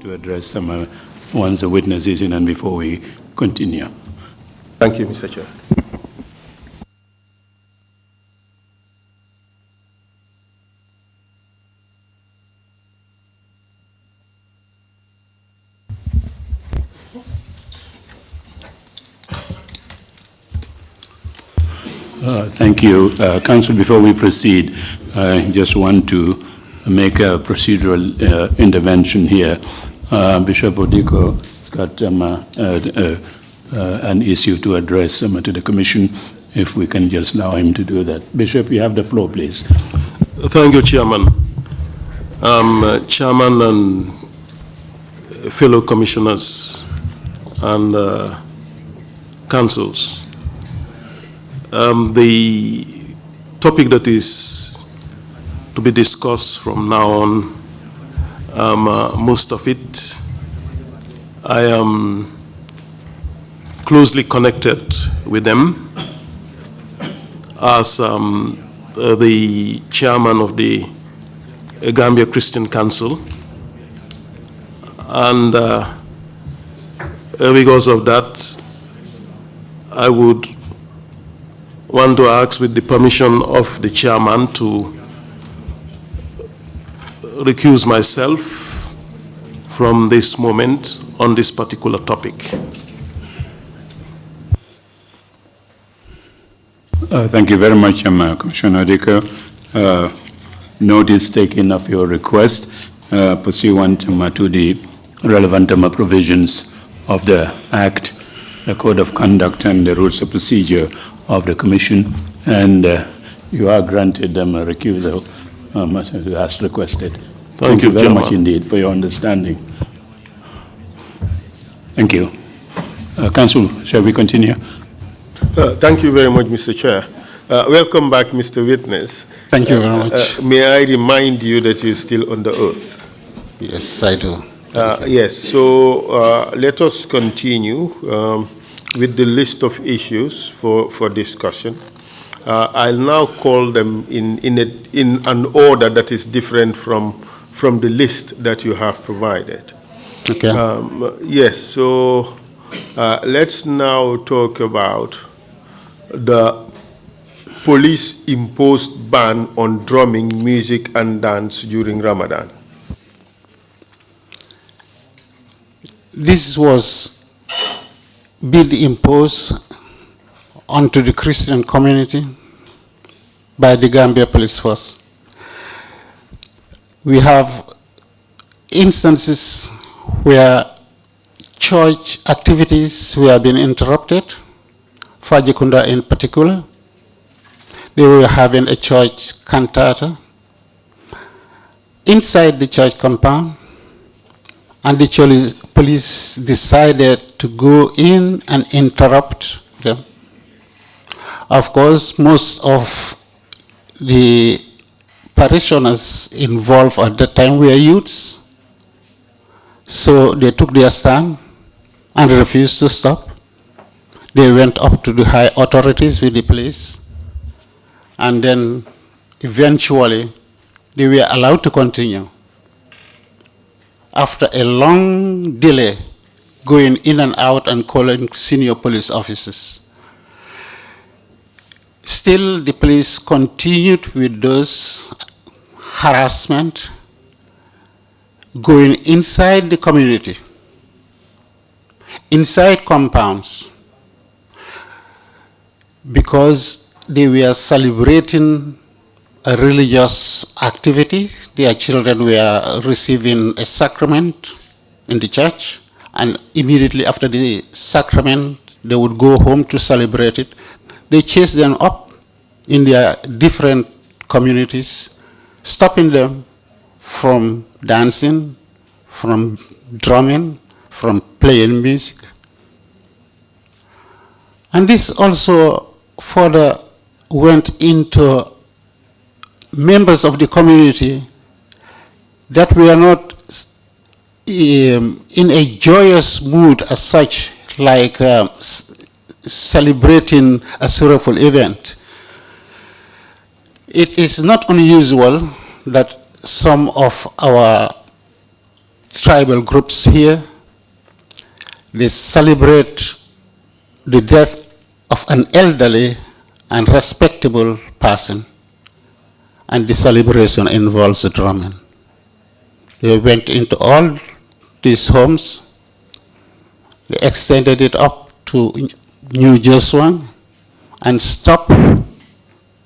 to address some once the witness is in and before we continue. Thank you, Mr. Chair. Thank you. Council, before we proceed, I just want to make a procedural intervention here. Bishop Odiko has got an issue to address to the Commission, if we can just allow him to do that. Bishop, you have the floor, please. Thank you, Chairman. Chairman and fellow commissioners and councils. The topic that is to be discussed from now on, most of it, I am closely connected with them as the chairman of the Gambia Christian Council. And because of that, I would want to ask, with the permission of the chairman, to recuse myself from this moment on this particular topic. Thank you very much, Commissioner Odiko. Notice taken of your request pursuant to the relevant provisions of the Act, the Code of Conduct, and the Rules of Procedure of the Commission, and you are granted a recusal as requested. Thank you very much indeed for your understanding. Thank you. Council, shall we continue? Thank you very much, Mr. Chair. Welcome back, Mr. Witness. Thank you very much. May I remind you that you're still under oath? Yes, I do. Yes, so let us continue with the list of issues for discussion. I'll now call them in an order that is different from the list that you have provided. Okay. Yes, so let's now talk about the police-imposed ban on drumming, music, and dance during Ramadan. This was bill imposed onto the Christian community by the Gambia Police Force. We have instances where church activities were being interrupted, Fajikunda in particular. They were having a church cantata inside the church compound, and the police decided to go in and interrupt them. Of course, most of the parishioners involved at that time were youths, so they took their stand and refused to stop. They went up to the high authorities with the police, and then eventually they were allowed to continue. After a long delay, going in and out and calling senior police officers. Still, the police continued with those harassment, going inside the community, inside compounds, because they were celebrating a religious activity. Their children were receiving a sacrament in the church, and immediately after the sacrament, they would go home to celebrate it. They chased them up in their different communities, stopping them from dancing, from drumming, from playing music. And this also further went into members of the community that were not in a joyous mood as such, like celebrating a sorrowful event. It is not unusual that some of our tribal groups here. They celebrate the death of an elderly and respectable person, and the celebration involves drumming. They went into all these homes, they extended it up to New Jersey and stopped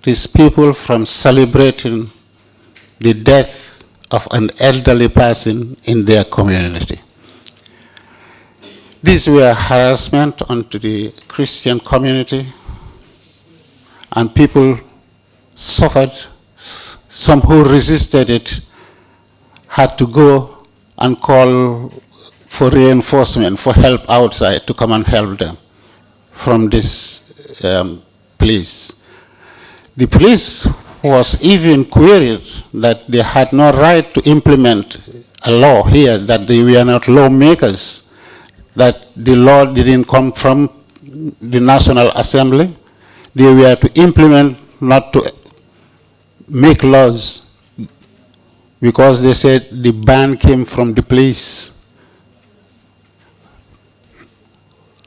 these people from celebrating the death of an elderly person in their community. These were harassment onto the Christian community, and people suffered. Some who resisted it had to go and call for reinforcement, for help outside to come and help them from this police. The police was even queried that they had no right to implement a law here, that they were not lawmakers, that the law didn't come from the National Assembly. They were to implement, not to make laws, because they said the ban came from the police.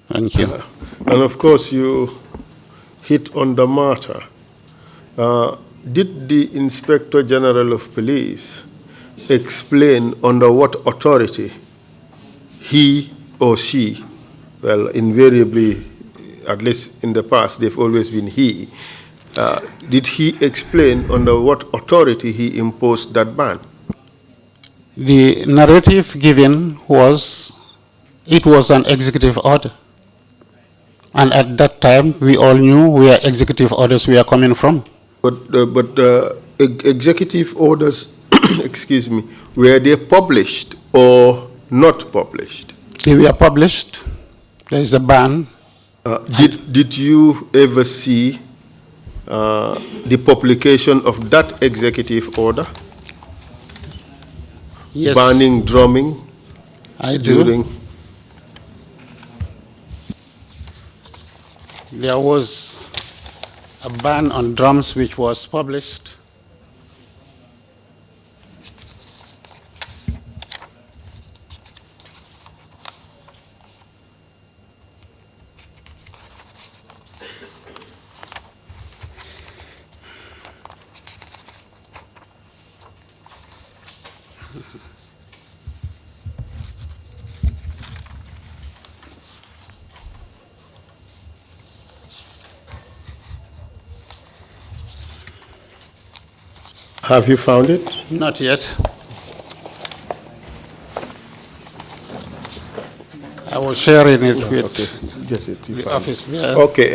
Thank you. And of course, you hit on the matter. Did the Inspector General of Police explain under what authority he or she, well, invariably, at least in the past, they've always been he, did he explain under what authority he imposed that ban? The narrative given was, it was an executive order. And at that time, we all knew where executive orders were coming from. But executive orders, excuse me, were they published or not published? They were published. There is a ban. Did you ever see the publication of that executive order? Yes. Banning drumming? I do. During There was a ban on drums which was published. Have you found it? Not yet. I was sharing it with the office there. Okay.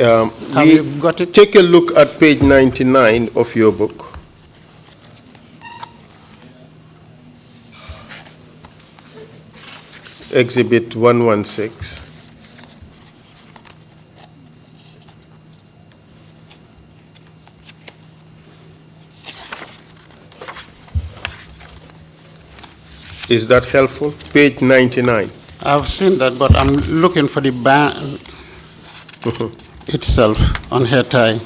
Have you got it? Take a look at page 99 of your book. Exhibit 116. Is that helpful? Page 99. I've seen that, but I'm looking for the ban itself on hair tie.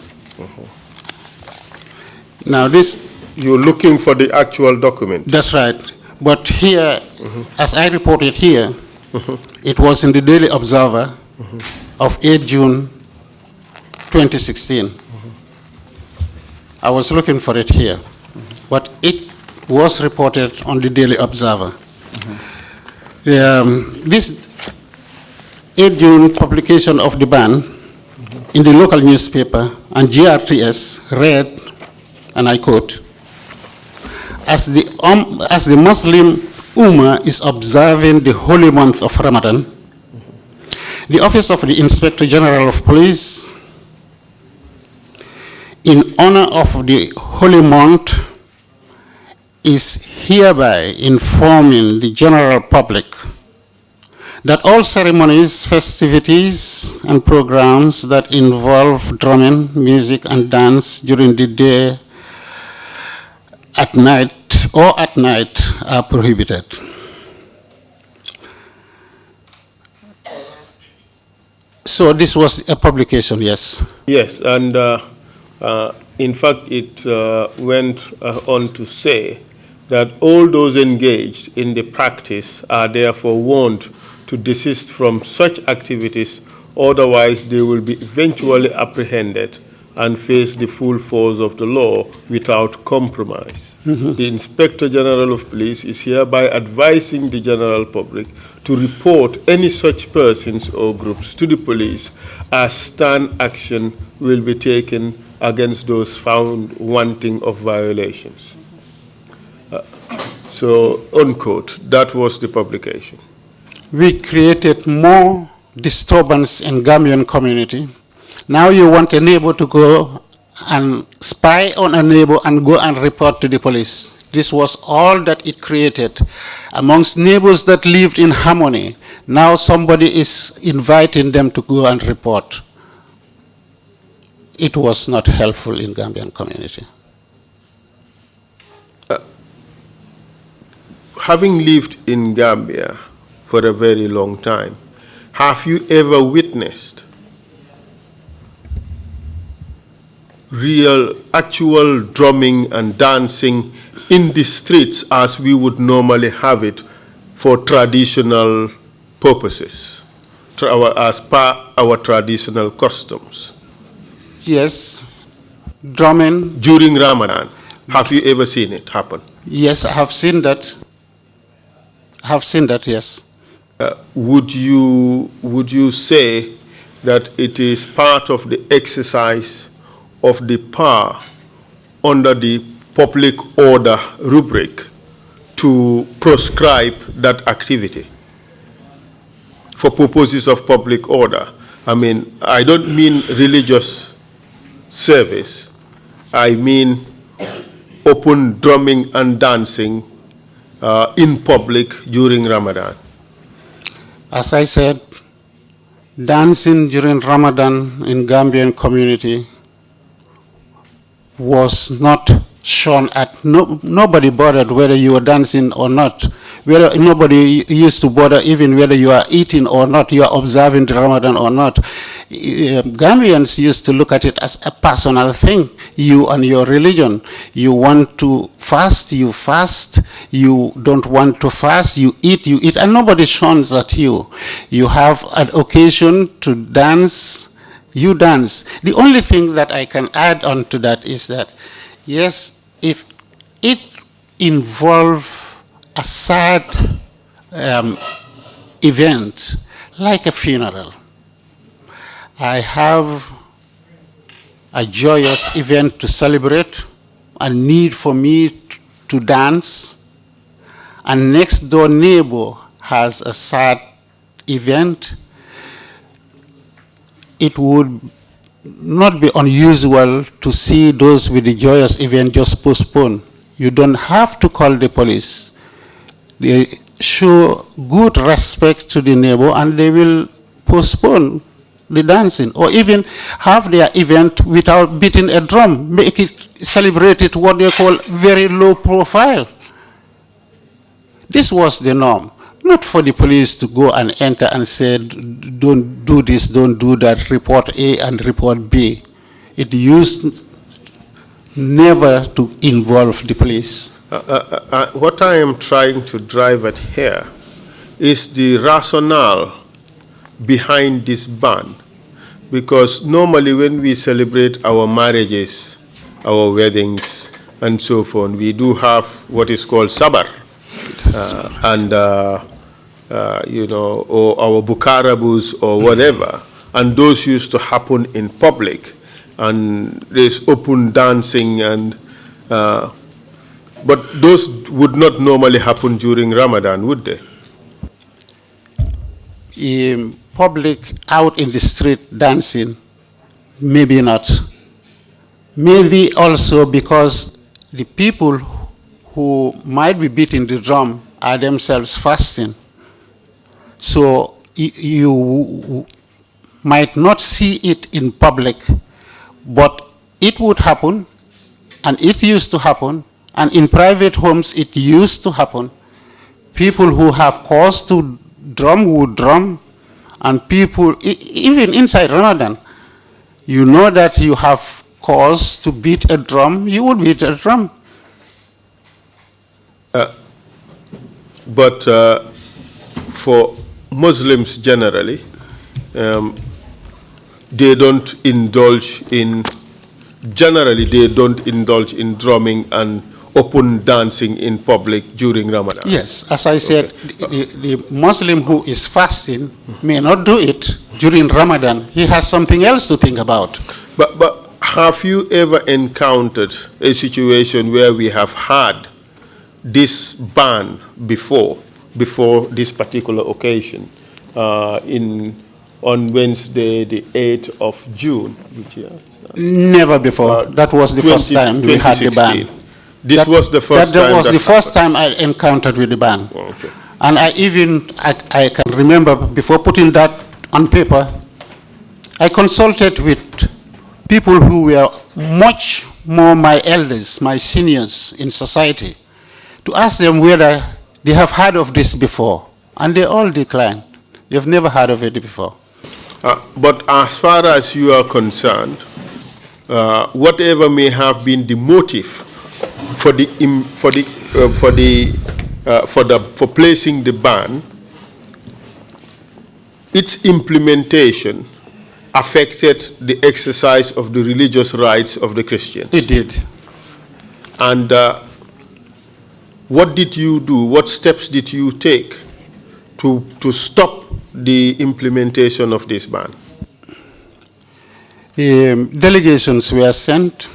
Now this... You're looking for the actual document? That's right. But here, as I reported here, it was in the Daily Observer of 8 June 2016. I was looking for it here, but it was reported on the Daily Observer. This 8 June publication of the ban in the local newspaper and GRTS read, and I quote, as the Muslim Ummah is observing the holy month of Ramadan, the Office of the Inspector General of Police, in honor of the holy month, is hereby informing the general public that all ceremonies, festivities, and programs that involve drumming, music, and dance during the day, at night, are prohibited. So this was a publication, yes? Yes, and in fact, it went on to say that all those engaged in the practice are therefore warned to desist from such activities, otherwise they will be eventually apprehended and face the full force of the law without compromise. The Inspector General of Police is hereby advising the general public to report any such persons or groups to the police, as stern action will be taken against those found wanting of violations. So, unquote, that was the publication. We created more disturbance in Gambian community. Now you want a neighbor to go and spy on a neighbor and go and report to the police. This was all that it created amongst neighbors that lived in harmony. Now somebody is inviting them to go and report. It was not helpful in Gambian community. Having lived in Gambia for a very long time, have you ever witnessed real, actual drumming and dancing in the streets as we would normally have it for traditional purposes, as per our traditional customs? Yes, drumming. During Ramadan, have you ever seen it happen? Yes, I have seen that. I have seen that, yes. Would you say that it is part of the exercise of the power under the public order rubric to prescribe that activity for purposes of public order? I mean, I don't mean religious service. I mean open drumming and dancing in public during Ramadan. As I said, dancing during Ramadan in Gambian community was not shown at, nobody bothered whether you were dancing or not. Whether nobody used to bother even whether you are eating or not, you are observing the Ramadan or not. Gambians used to look at it as a personal thing, you and your religion. You want to fast, you fast. You don't want to fast, you eat, and nobody shuns at you. You have an occasion to dance, you dance. The only thing that I can add on to that is that, yes, if it involves a sad event, like a funeral, I have a joyous event to celebrate, a need for me to dance, and next door neighbor has a sad event, it would not be unusual to see those with the joyous event just postpone. You don't have to call the police. They show good respect to the neighbor and they will postpone the dancing, or even have their event without beating a drum, make it, celebrate it what they call very low profile. This was the norm, not for the police to go and enter and say, don't do this, don't do that, report A and report B. It used never to involve the police. What I am trying to drive at here is the rationale behind this ban, because normally when we celebrate our marriages, our weddings, and so forth, we do have what is called sabar, you know, or our bukarabus or whatever, and those used to happen in public, and there's open dancing, and but those would not normally happen during Ramadan, would they? In public, out in the street dancing, maybe not. Maybe also because the people who might be beating the drum are themselves fasting. So you might not see it in public, but it would happen, and it used to happen, and in private homes it used to happen. People who have cause to drum would drum, and people, even inside Ramadan, you know that you have cause to beat a drum, you would beat a drum. But for Muslims generally, they don't indulge in drumming and open dancing in public during Ramadan. Yes, as I said, the Muslim who is fasting may not do it during Ramadan. He has something else to think about. But have you ever encountered a situation where we have had this ban before this particular occasion, on Wednesday, the 8th of June? Which year? Never before. That was the first time we had the ban. This was the first time? That was the first time I encountered with the ban. Oh, okay. And I can remember, before putting that on paper, I consulted with people who were much more my elders, my seniors in society, to ask them whether they have heard of this before. And they all declined. They've never heard of it before. But as far as you are concerned, whatever may have been the motive for placing the ban, its implementation affected the exercise of the religious rights of the Christians. It did. And what did you do? What steps did you take to stop the implementation of this ban? Delegations were sent,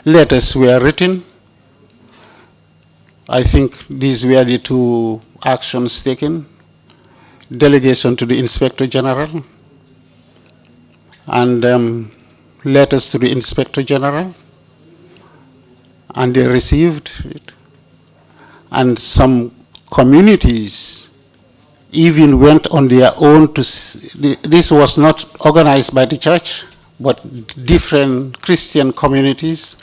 letters were written. I think these were the two actions taken. Delegation to the Inspector General and letters to the Inspector General, and they received it. And some communities even went on their own to, this was not organized by the church, but different Christian communities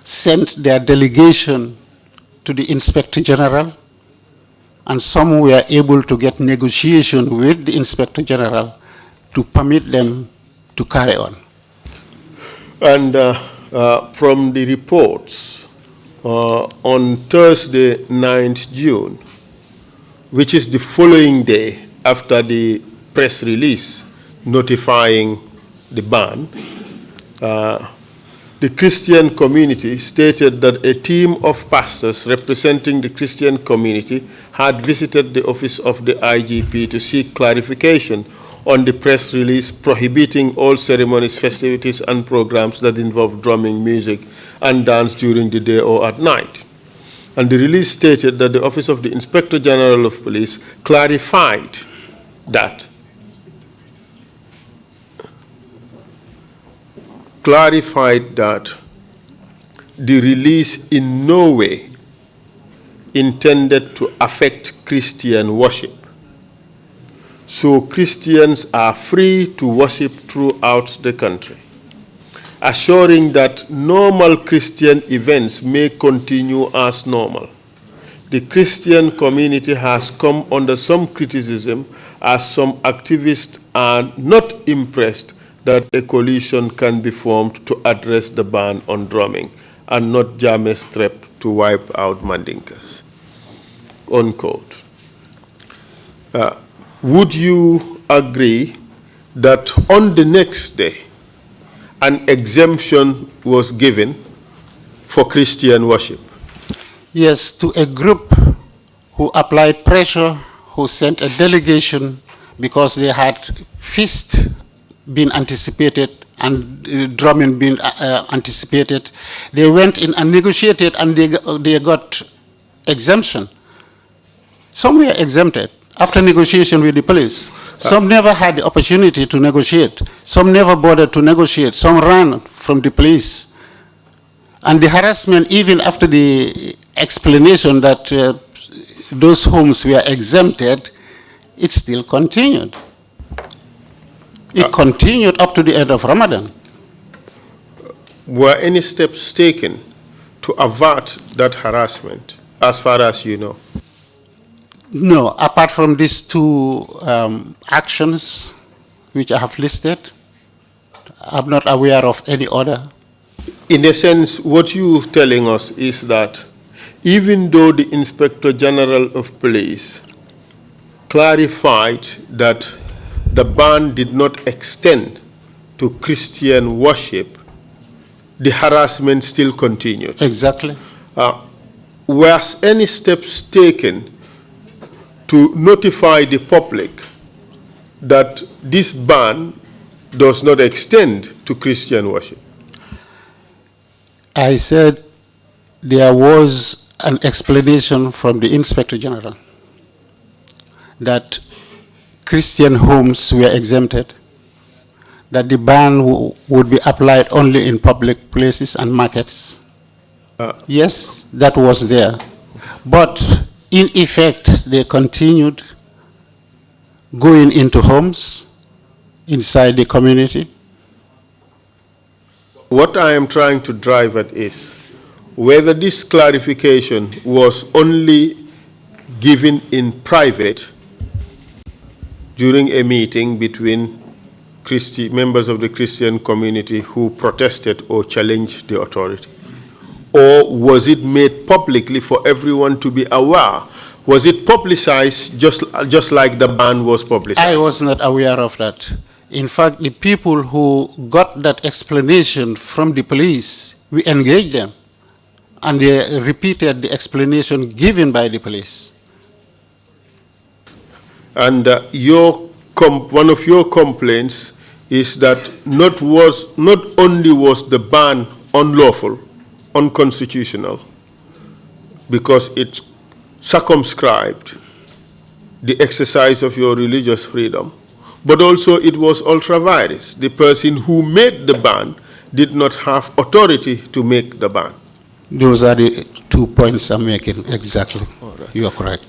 sent their delegation to the Inspector General, and some were able to get negotiation with the Inspector General to permit them to carry on. And from the reports, on Thursday, 9th June, which is the following day after the press release notifying the ban, the Christian community stated that a team of pastors representing the Christian community had visited the office of the IGP to seek clarification on the press release prohibiting all ceremonies, festivities, and programs that involve drumming, music, and dance during the day or at night. And the release stated that the Office of the Inspector General of Police clarified that the release in no way intended to affect Christian worship. So Christians are free to worship throughout the country, assuring that normal Christian events may continue as normal. The Christian community has come under some criticism as some activists are not impressed that a coalition can be formed to address the ban on drumming and not jam a strap to wipe out Mandinkas, unquote. Would you agree that on the next day, an exemption was given for Christian worship? Yes, to a group who applied pressure, who sent a delegation because they had feast been anticipated and drumming been anticipated. They went in and negotiated, and they got exemption. Some were exempted after negotiation with the police. Some never had the opportunity to negotiate. Some never bothered to negotiate. Some ran from the police. And the harassment, even after the explanation that those homes were exempted, it still continued. It continued up to the end of Ramadan. Were any steps taken to avert that harassment, as far as you know? No, apart from these two actions which I have listed, I'm not aware of any other. In a sense, what you're telling us is that even though the Inspector General of Police clarified that the ban did not extend to Christian worship, the harassment still continued. Exactly. Was any steps taken to notify the public that this ban does not extend to Christian worship? I said there was an explanation from the Inspector General that Christian homes were exempted, that the ban would be applied only in public places and markets. Yes, that was there. But in effect, they continued going into homes inside the community. What I am trying to drive at is whether this clarification was only given in private during a meeting between members of the Christian community who protested or challenged the authority, or was it made publicly for everyone to be aware? Was it publicized just like the ban was publicized? I was not aware of that. In fact, the people who got that explanation from the police, we engaged them, and they repeated the explanation given by the police. And one of your complaints is that not only was the ban unlawful, unconstitutional, because it circumscribed the exercise of your religious freedom, but also it was ultra-vires. The person who made the ban did not have authority to make the ban. Those are the 2 points I'm making, exactly. Right. You are correct.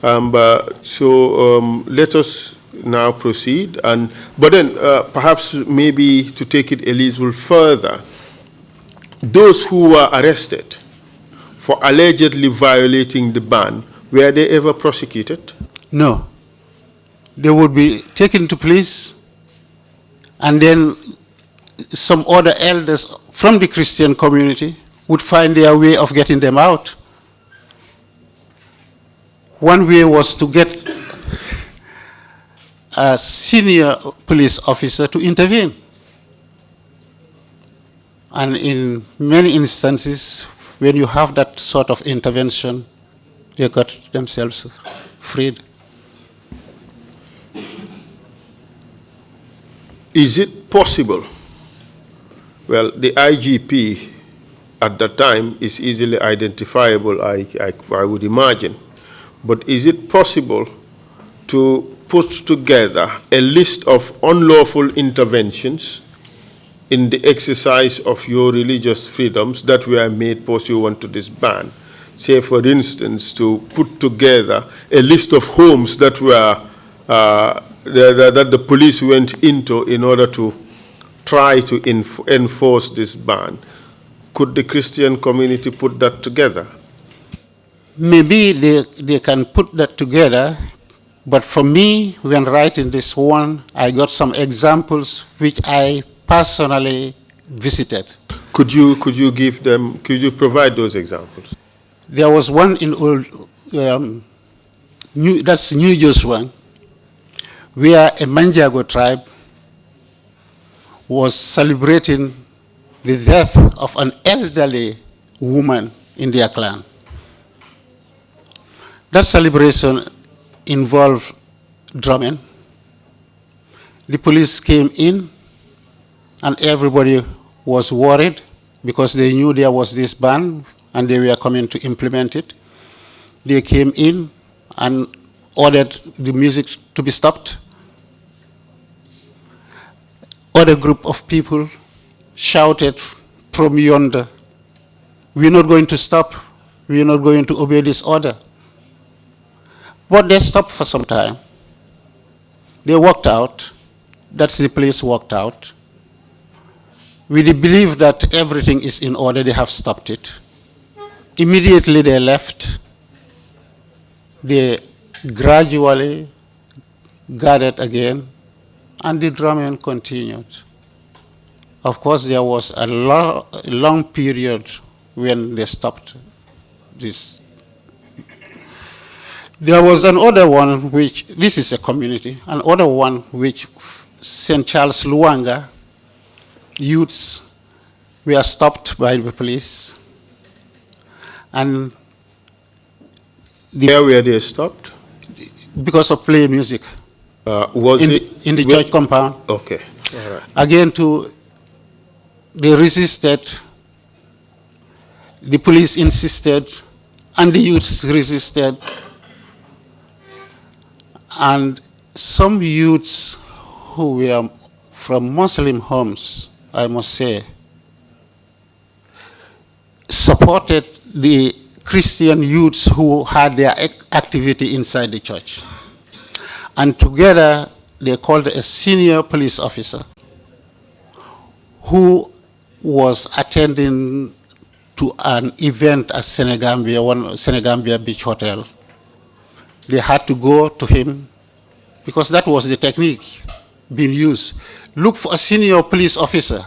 Let us now proceed, but then perhaps maybe to take it a little further, those who were arrested for allegedly violating the ban, were they ever prosecuted? No. They would be taken to police, and then some other elders from the Christian community would find their way of getting them out. One way was to get a senior police officer to intervene. And in many instances, when you have that sort of intervention, they got themselves freed. Is it possible? Well, the IGP at that time is easily identifiable, I would imagine. But is it possible to put together a list of unlawful interventions in the exercise of your religious freedoms that were made pursuant to this ban? Say, for instance, to put together a list of homes that were that the police went into in order to try to enforce this ban. Could the Christian community put that together? Maybe they can put that together, but for me, when writing this one, I got some examples which I personally visited. Could you provide those examples? There was one in that's New Joshua, where a Manjago tribe was celebrating the death of an elderly woman in their clan. That celebration involved drumming. The police came in, and everybody was worried because they knew there was this ban and they were coming to implement it. They came in and ordered the music to be stopped. Other group of people shouted from yonder, "We're not going to stop. We're not going to obey this order." But they stopped for some time. They walked out. That's the police walked out. With the belief that everything is in order, they have stopped it. Immediately they left. They gradually gathered again, and the drumming continued. Of course, there was a long period when they stopped this. There was another one which, this is a community, another one which St. Charles Luanga youths were stopped by the police. And Where were they stopped? because of playing music Was it in the church compound. Okay, all right. Again, they resisted, the police insisted, and the youths resisted. And some youths who were from Muslim homes, I must say, supported the Christian youths who had their activity inside the church. And together, they called a senior police officer who was attending to an event at Senegambia Beach Hotel. They had to go to him because that was the technique being used. Look for a senior police officer.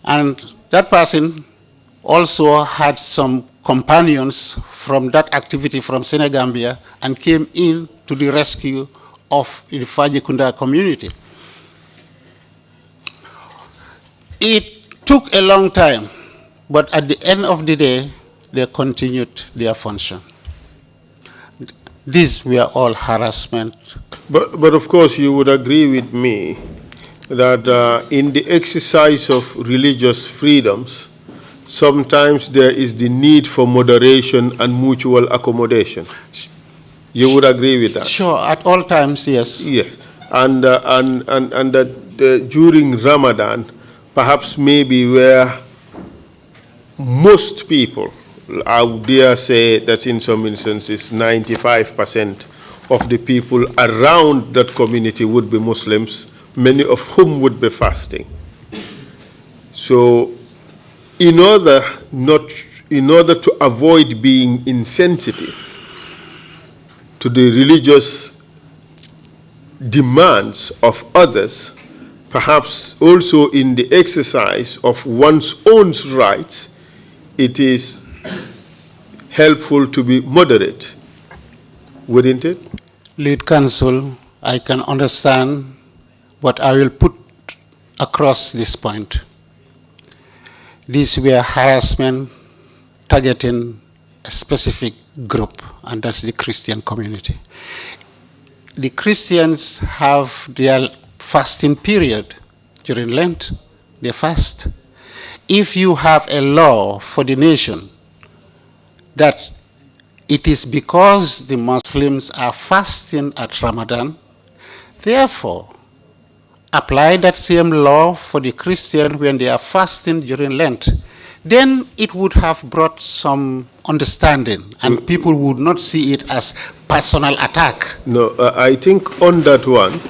And that person also had some companions from that activity from Senegambia and came in to the rescue of the Fajikunda community. It took a long time, but at the end of the day, they continued their function. These were all harassment. But of course, you would agree with me that in the exercise of religious freedoms, sometimes there is the need for moderation and mutual accommodation. You would agree with that? Sure, at all times, yes. Yes, and that during Ramadan, perhaps maybe where most people, I would dare say that in some instances 95% of the people around that community would be Muslims, many of whom would be fasting. So in order to avoid being insensitive to the religious demands of others, perhaps also in the exercise of one's own rights, it is helpful to be moderate, wouldn't it? Lead counsel, I can understand, but I will put across this point. These were harassment targeting a specific group, and that's the Christian community. The Christians have their fasting period during Lent. They fast. If you have a law for the nation that it is because the Muslims are fasting at Ramadan, therefore, apply that same law for the Christian when they are fasting during Lent, then it would have brought some understanding and people would not see it as personal attack. No, I think on that one,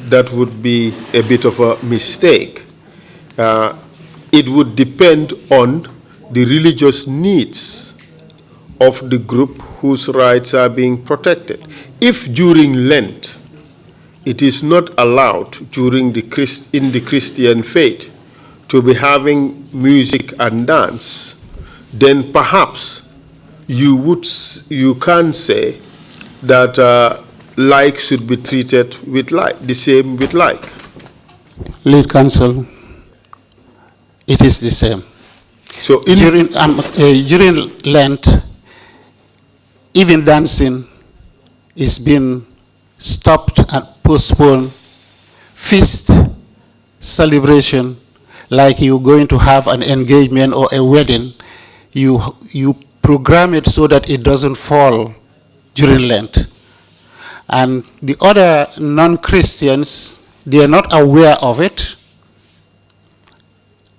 that would be a bit of a mistake. It would depend on the religious needs of the group whose rights are being protected. If during Lent it is not allowed in the Christian faith to be having music and dance, then perhaps you can say that like should be treated with like, the same with like. Lead counsel, it is the same. So during Lent, even dancing is being stopped and postponed. Feast, celebration, like you're going to have an engagement or a wedding, you program it so that it doesn't fall during Lent. And the other non-Christians, they are not aware of it.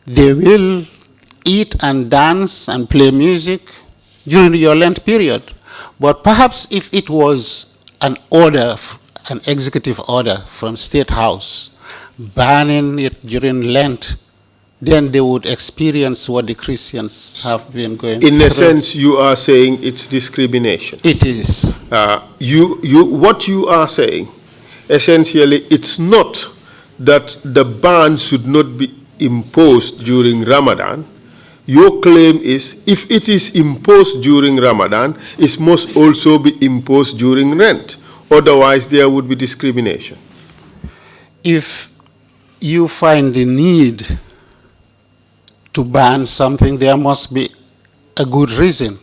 They will eat and dance and play music during your Lent period. But perhaps if it was an order, an executive order from State House, banning it during Lent, then they would experience what the Christians have been going through. In a sense, you are saying it's discrimination. It is. What you are saying, essentially, it's not that the ban should not be imposed during Ramadan, your claim is if it is imposed during Ramadan, it must also be imposed during Lent. Otherwise, there would be discrimination. If you find the need to ban something, there must be a good reason.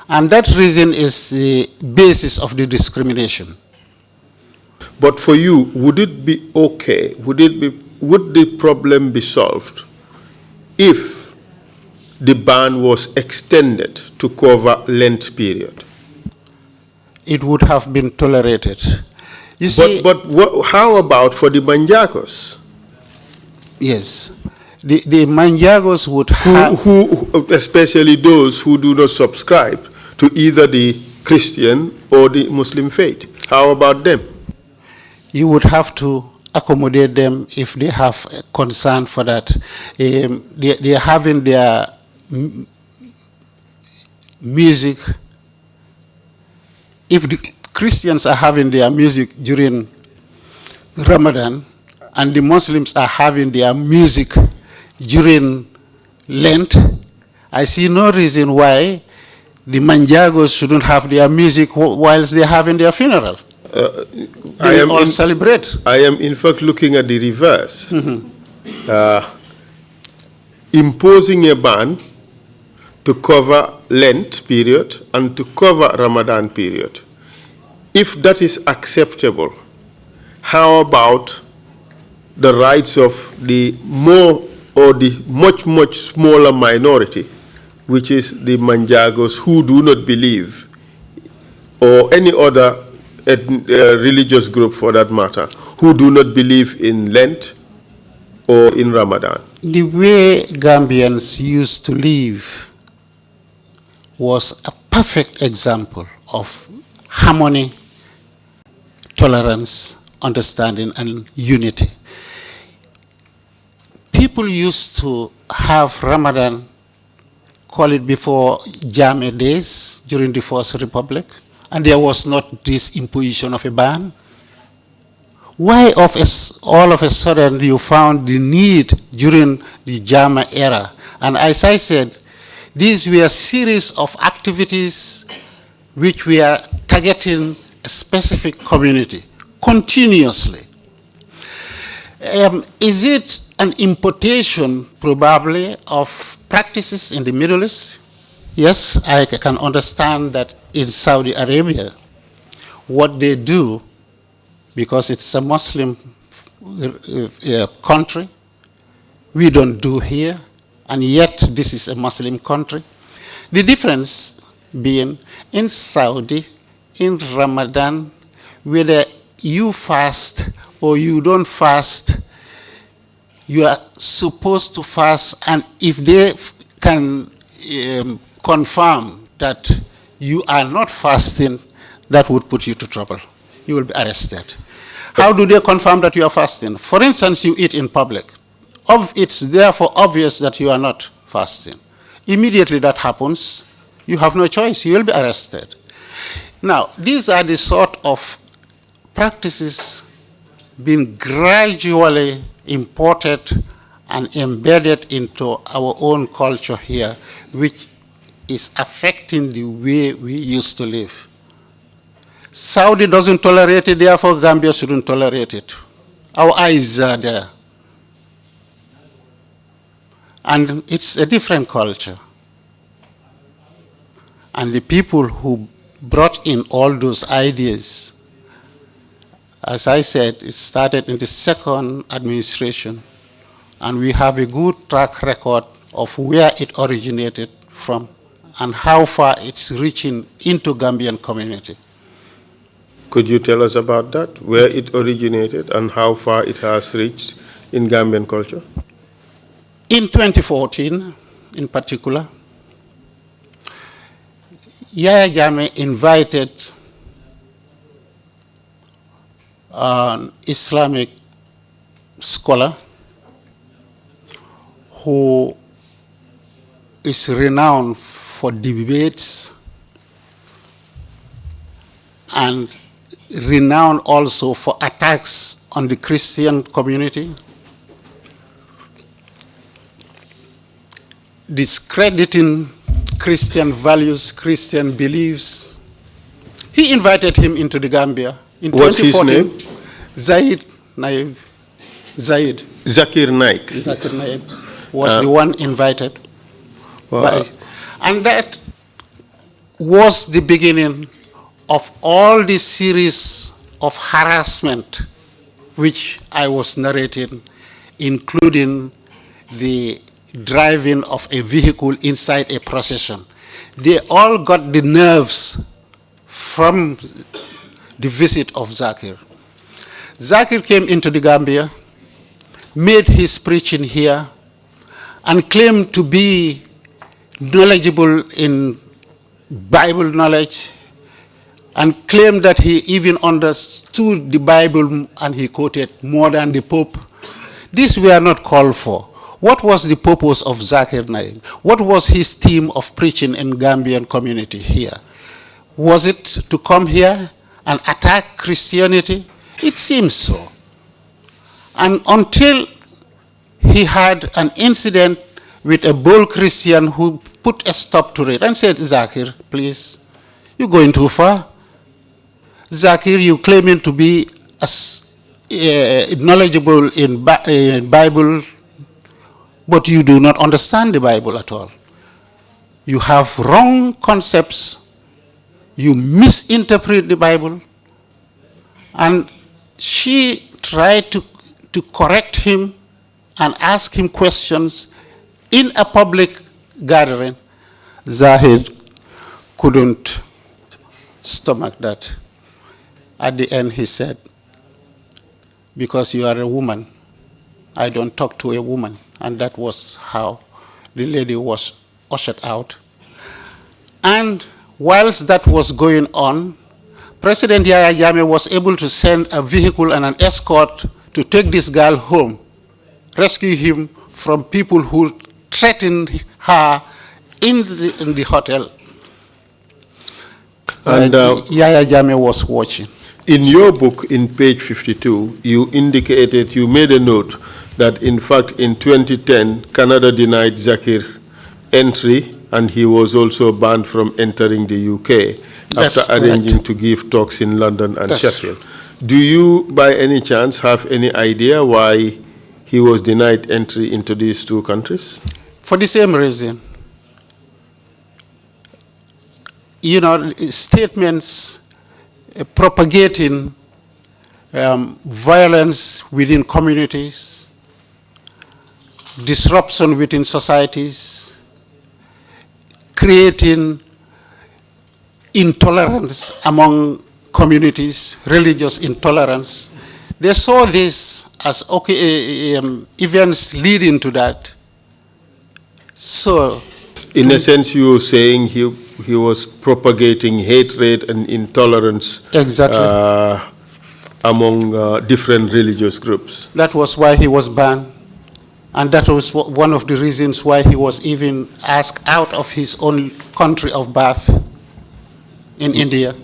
And that reason is the basis of the discrimination. But for you, would it be okay, would the problem be solved if the ban was extended to cover Lent period? It would have been tolerated. You see, How about for the Manjagos? yes, the Manjagos would have... Who, especially those who do not subscribe to either the Christian or the Muslim faith. How about them? You would have to accommodate them if they have a concern for that. They are having their music. If the Christians are having their music during Ramadan and the Muslims are having their music during Lent, I see no reason why the Manjagos shouldn't have their music whilst they're having their funeral. They all celebrate. I am in fact looking at the reverse. Imposing a ban to cover Lent period and to cover Ramadan period. If that is acceptable, how about the rights of the more or the much smaller minority, which is the Manjagos who do not believe, or any other religious group for that matter, who do not believe in Lent or in Ramadan? The way Gambians used to live was a perfect example of harmony, tolerance, understanding, and unity. People used to have Ramadan, call it before Jame days, during the First Republic, and there was not this imposition of a ban. Why all of a sudden you found the need during the Jama era? And as I said, these were a series of activities which were targeting a specific community continuously. Is it an importation, probably, of practices in the Middle East? Yes, I can understand that in Saudi Arabia, what they do, because it's a Muslim country, we don't do here, and yet this is a Muslim country. The difference being in Saudi, in Ramadan, whether you fast or you don't fast, you are supposed to fast, and if they can confirm that you are not fasting, that would put you to trouble. You will be arrested. How do they confirm that you are fasting? For instance, you eat in public. It's therefore obvious that you are not fasting. Immediately that happens, you have no choice. You will be arrested. Now, these are the sort of practices being gradually imported and embedded into our own culture here, which is affecting the way we used to live. Saudi doesn't tolerate it, therefore Gambia shouldn't tolerate it. Our eyes are there. And it's a different culture. And the people who brought in all those ideas, as I said, it started in the second administration, and we have a good track record of where it originated from and how far it's reaching into Gambian community. Could you tell us about that, where it originated and how far it has reached in Gambian culture? In 2014, in particular, Yaya Jammeh invited an Islamic scholar who is renowned for debates and renowned also for attacks on the Christian community. discrediting Christian values, Christian beliefs. He invited him into the Gambia in What's his 2014. name? Zaid Naib. Zaid. Zakir Naik. Zakir Naib was the one invited. And that was the beginning of all this series of harassment which I was narrating, including the driving of a vehicle inside a procession. They all got the nerves from the visit of Zakir. Zakir came into the Gambia, made his preaching here, and claimed to be knowledgeable in Bible knowledge, and claimed that he even understood the Bible and he quoted more than the Pope. These were not called for. What was the purpose of Zakir Naik? What was his theme of preaching in Gambian community here? Was it to come here and attack Christianity? It seems so. And until he had an incident with a bold Christian who put a stop to it and said, Zakir, please, you're going too far. Zakir, you claiming to be knowledgeable in Bible, but you do not understand the Bible at all. You have wrong concepts. You misinterpret the Bible. And she tried to correct him and ask him questions in a public gathering. Zahid couldn't stomach that. At the end, he said, because you are a woman, I don't talk to a woman. And that was how the lady was ushered out. And whilst that was going on, President Yahya Jammeh was able to send a vehicle and an escort to take this girl home, rescue him from people who threatened her in the hotel. And Yahya Jammeh was watching. In your book, in page 52, you indicated, you made a note that in fact in 2010, Canada denied Zakir entry and he was also banned from entering the UK after arranging to give talks in London and Sheffield. Do you, by any chance, have any idea why he was denied entry into these two countries? For the same reason. You know, statements propagating violence within communities, disruption within societies, creating intolerance among communities, religious intolerance. They saw this as events leading to that. So, in a sense, you were saying he was propagating hatred and intolerance among different religious groups. That was why he was banned. And that was one of the reasons why he was even asked out of his own country of birth in India.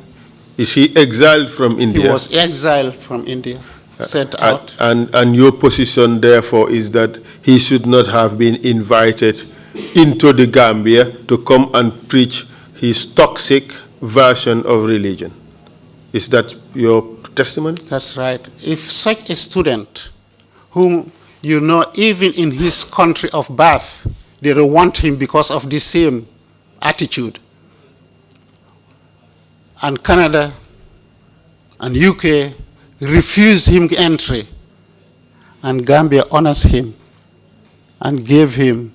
Is he exiled from India? He was exiled from India, sent out. And your position, therefore, is that he should not have been invited into the Gambia to come and preach his toxic version of religion. Is that your testimony? That's right. If such a student, whom you know, even in his country of birth, they don't want him because of the same attitude, and Canada and UK refused him entry, and Gambia honors him and gave him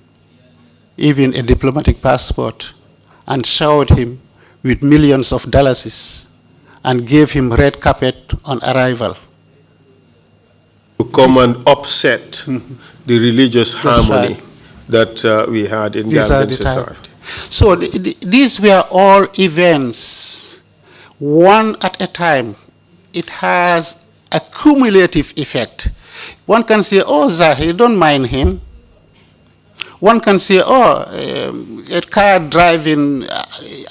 even a diplomatic passport and showered him with millions of dollars and gave him red carpet on arrival. To come and upset the religious harmony that we had in Gambian society. So these were all events, one at a time. It has a cumulative effect. One can say, oh, Zahir, don't mind him. One can say, oh, a car driving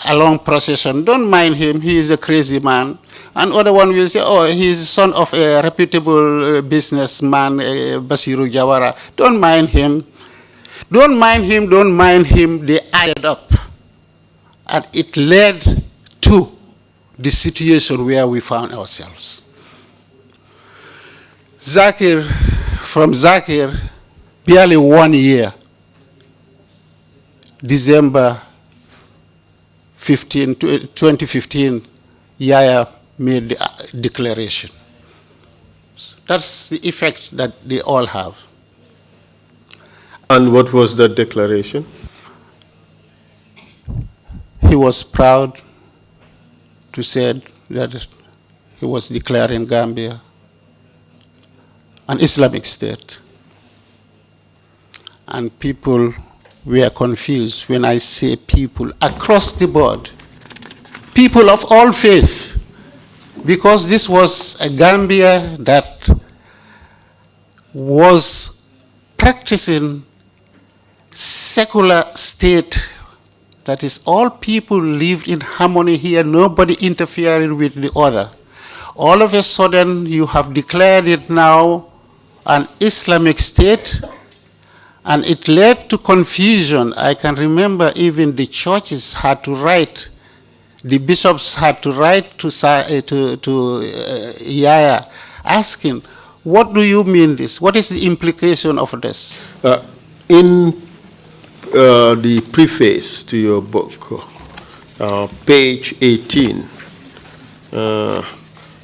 along procession, don't mind him, he is a crazy man. And other one will say, oh, he's son of a reputable businessman, Basiru Jawara, don't mind him. Don't mind him, they added up. And it led to the situation where we found ourselves. From Zakir, barely 1 year, December 2015, Yahya made the declaration. That's the effect that they all have. And what was that declaration? He was proud to say that he was declaring Gambia an Islamic state. And people were confused when I say people across the board, people of all faith, because this was a Gambia that was practicing secular state. That is, all people lived in harmony here, nobody interfering with the other. All of a sudden, you have declared it now an Islamic state, and it led to confusion. I can remember even the churches had to write, the bishops had to write to Yahya, asking, what do you mean this? What is the implication of this? In the preface to your book, page 18,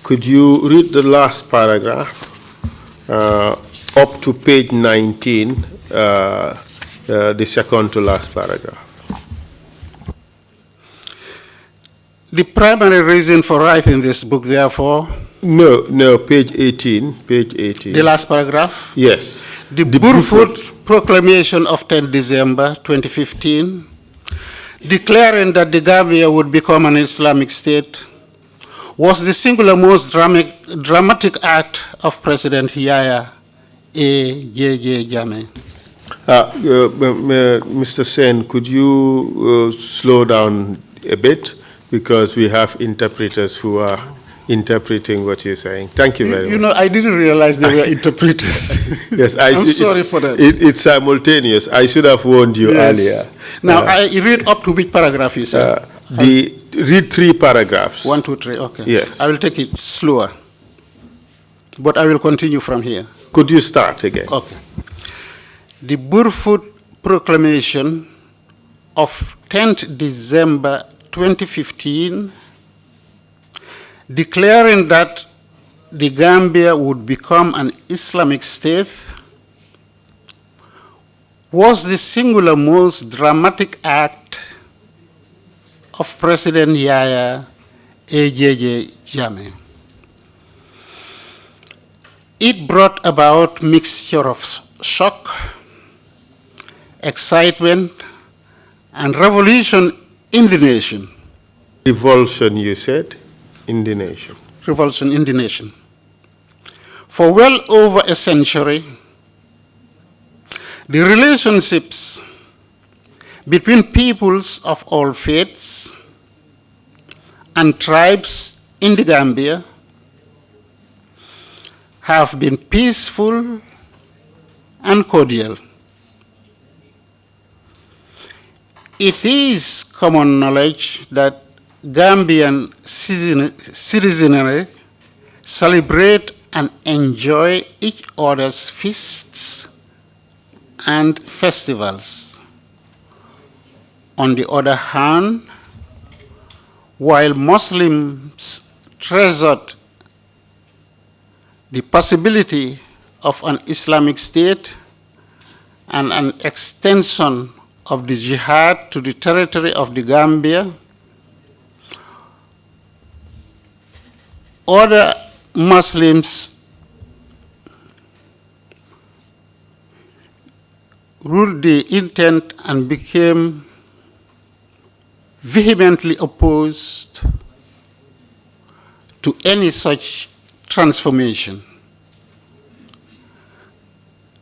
could you read the last paragraph up to page 19, the second to last paragraph? The primary reason for writing this book, therefore... No, page 18, page 18. The last paragraph? Yes. The Burfoot Proclamation of 10 December 2015, declaring that the Gambia would become an Islamic state, was the singular most dramatic act of President Yahya A.J.J. Jammeh. Mr. Saine, could you slow down a bit? Because we have interpreters who are interpreting what you're saying. Thank you very much. You know, I didn't realize they were interpreters. Yes, I'm sorry for that. It's simultaneous. I should have warned you earlier. Now, I read up to which paragraph you said? Read 3 paragraphs. 1, 2, 3, okay. Yes. I will take it slower, but I will continue from here. Could you start again? Okay. The Burfoot Proclamation of 10th December 2015, declaring that the Gambia would become an Islamic state, was the singular most dramatic act of President Yahya A.J.J. Jammeh. It brought about mixture of shock, excitement, and revolution in the nation. Revulsion, you said, in the nation. Revulsion in the nation. For well over a century, the relationships between peoples of all faiths and tribes in the Gambia have been peaceful and cordial. It is common knowledge that Gambian citizenry celebrate and enjoy each other's feasts and festivals. On the other hand, while Muslims treasured the possibility of an Islamic state and an extension of the jihad to the territory of the Gambia, other Muslims ruled the intent and became vehemently opposed to any such transformation.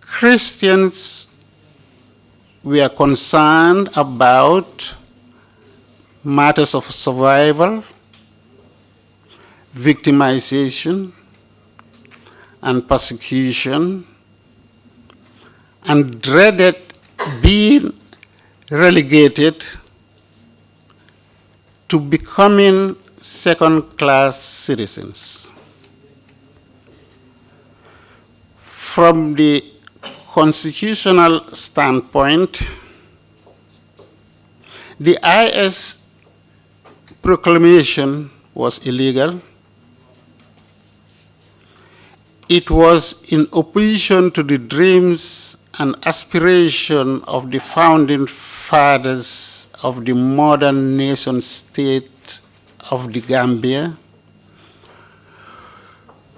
Christians were concerned about matters of survival, victimization, and persecution, and dreaded being relegated to becoming second-class citizens. From the constitutional standpoint, the IS proclamation was illegal. It was in opposition to the dreams and aspiration of the founding fathers of the modern nation state of the Gambia,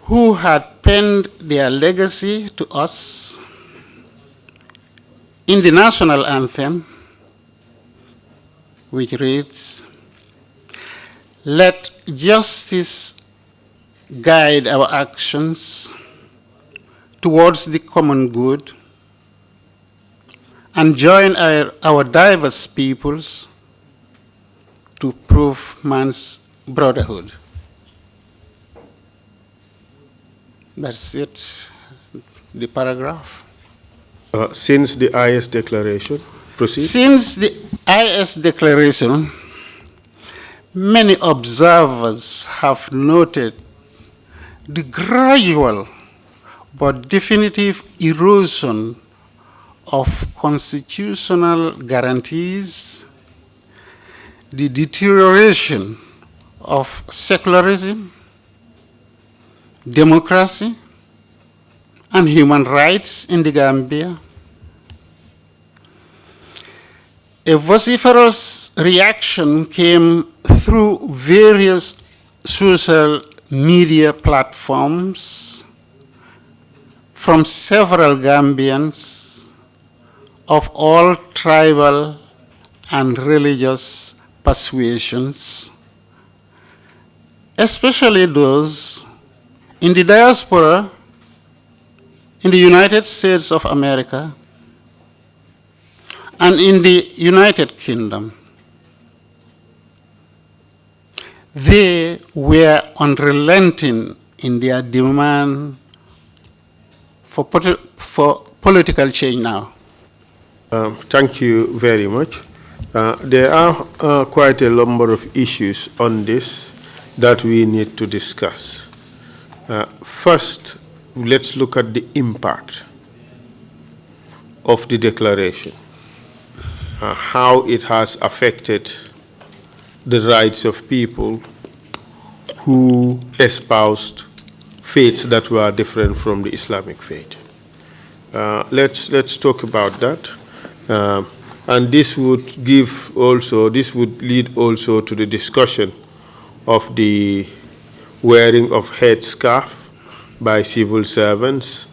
who had penned their legacy to us in the national anthem, which reads, "Let justice guide our actions towards the common good and join our diverse peoples to prove man's brotherhood." That's it, the paragraph. Since the IS declaration, proceed. Since the IS declaration, many observers have noted the gradual but definitive erosion of constitutional guarantees, the deterioration of secularism, democracy, and human rights in the Gambia. A vociferous reaction came through various social media platforms from several Gambians of all tribal and religious persuasions, especially those in the diaspora in the United States of America and in the United Kingdom. They were unrelenting in their demand for political change now. Thank you very much. There are quite a number of issues on this that we need to discuss. First, let's look at the impact of the declaration, how it has affected the rights of people who espoused faiths that were different from the Islamic faith. Let's talk about that. And this would lead also to the discussion of the wearing of headscarf by civil servants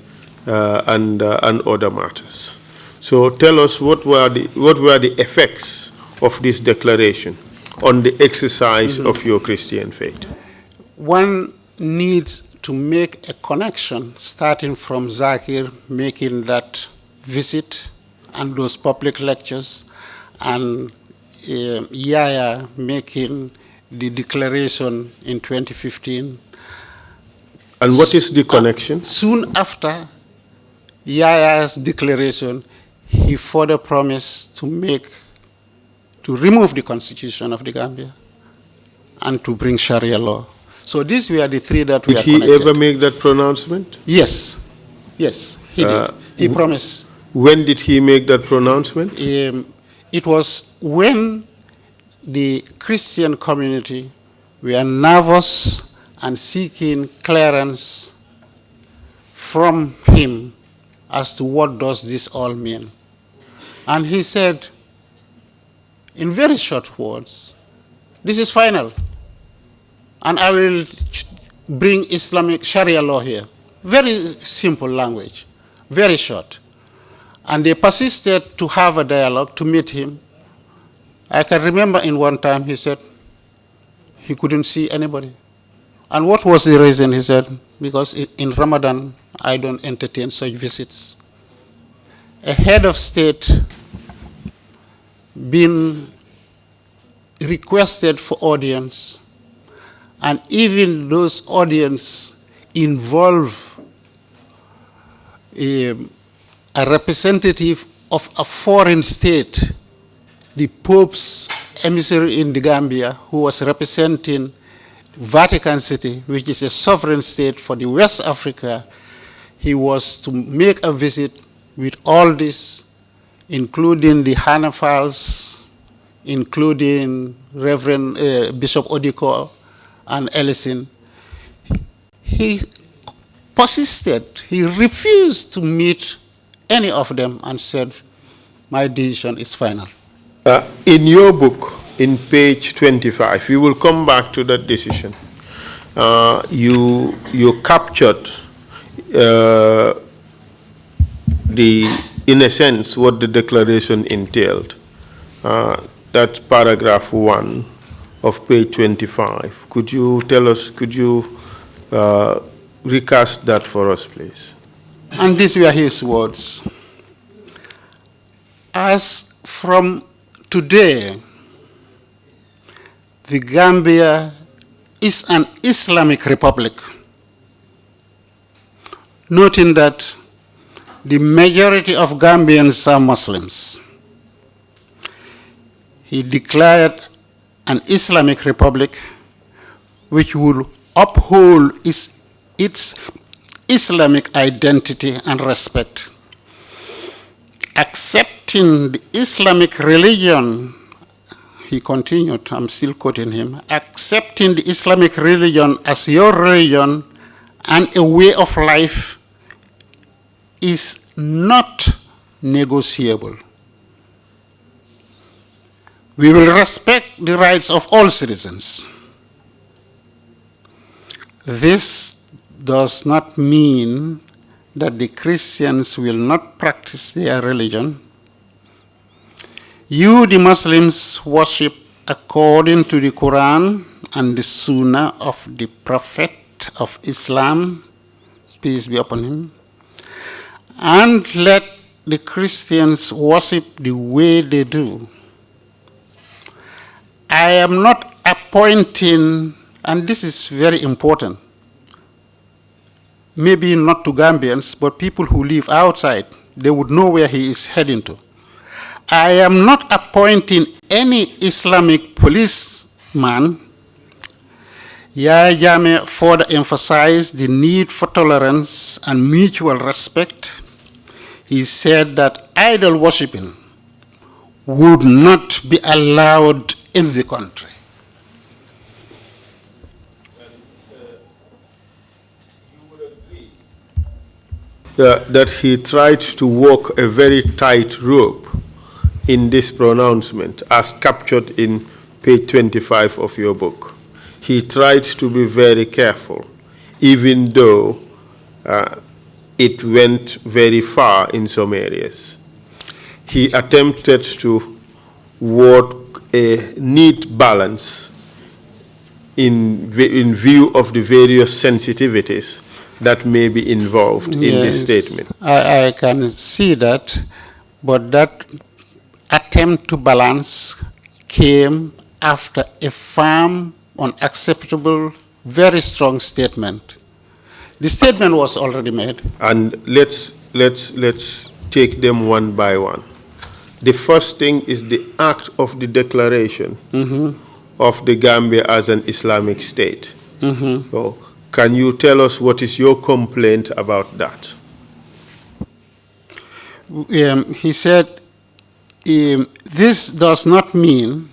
and other matters. So tell us what were the effects of this declaration on the exercise of your Christian faith? One needs to make a connection starting from Zakir making that visit and those public lectures, and Yahya making the declaration in 2015. And what is the connection? Soon after Yahya's declaration, he further promised to remove the constitution of the Gambia and to bring Sharia law. So these were the three that we are connected. Did he ever make that pronouncement? Yes, he did. He promised. When did he make that pronouncement? It was when the Christian community were nervous and seeking clearance from him as to what does this all mean. And he said, in very short words, this is final, and I will bring Islamic Sharia law here. Very simple language, very short. And they persisted to have a dialogue, to meet him. I can remember in one time he said he couldn't see anybody. And what was the reason? He said, because in Ramadan, I don't entertain such visits. A head of state being requested for audience, and even those audience involve a representative of a foreign state, the Pope's emissary in the Gambia, who was representing Vatican City, which is a sovereign state for the West Africa, he was to make a visit with all this, including the Hanafals, including Reverend Bishop Odiko and Ellison. He persisted. He refused to meet any of them and said, my decision is final. In your book, in page 25, we will come back to that decision. You captured in a sense, what the declaration entailed. That's paragraph 1 of page 25. Could you tell us, could you recast that for us, please? And these were his words. As from today, the Gambia is an Islamic republic, noting that the majority of Gambians are Muslims. He declared an Islamic republic which would uphold its Islamic identity and respect. Accepting the Islamic religion, he continued, I'm still quoting him, accepting the Islamic religion as your religion and a way of life is not negotiable. We will respect the rights of all citizens. This does not mean that the Christians will not practice their religion. You, the Muslims, worship according to the Quran and the Sunnah of the Prophet of Islam, peace be upon him, and let the Christians worship the way they do. I am not appointing, and this is very important, maybe not to Gambians, but people who live outside, they would know where he is heading to. I am not appointing any Islamic policeman. Yahya Jammeh further emphasized the need for tolerance and mutual respect. He said that idol worshiping would not be allowed in the country. That he tried to walk a very tight rope in this pronouncement, as captured in page 25 of your book. He tried to be very careful, even though it went very far in some areas. He attempted to work a neat balance in view of the various sensitivities that may be involved in this statement. I can see that, but that attempt to balance came after a firm, unacceptable, very strong statement. The statement was already made. And let's take them one by one. The first thing is the act of the declaration of the Gambia as an Islamic state. So, can you tell us what is your complaint about that? He said, this does not mean,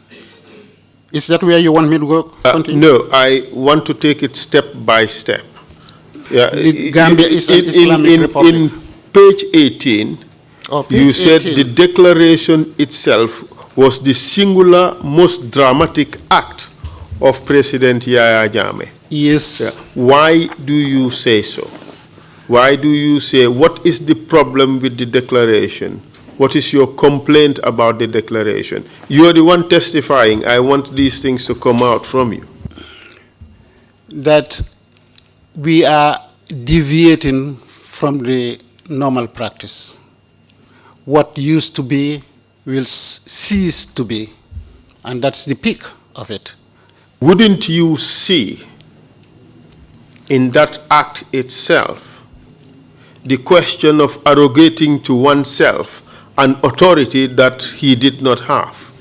is that where you want me to go? Continue? No, I want to take it step by step. Yeah, Gambia is an Islamic republic. In page 18, you said the declaration itself was the singular most dramatic act of President Yahya Jammeh. Yes. Yeah. Why do you say so? Why do you say, what is the problem with the declaration? What is your complaint about the declaration? You are the one testifying. I want these things to come out from you. That we are deviating from the normal practice. What used to be will cease to be, and that's the peak of it. Wouldn't you see in that act itself the question of arrogating to oneself an authority that he did not have?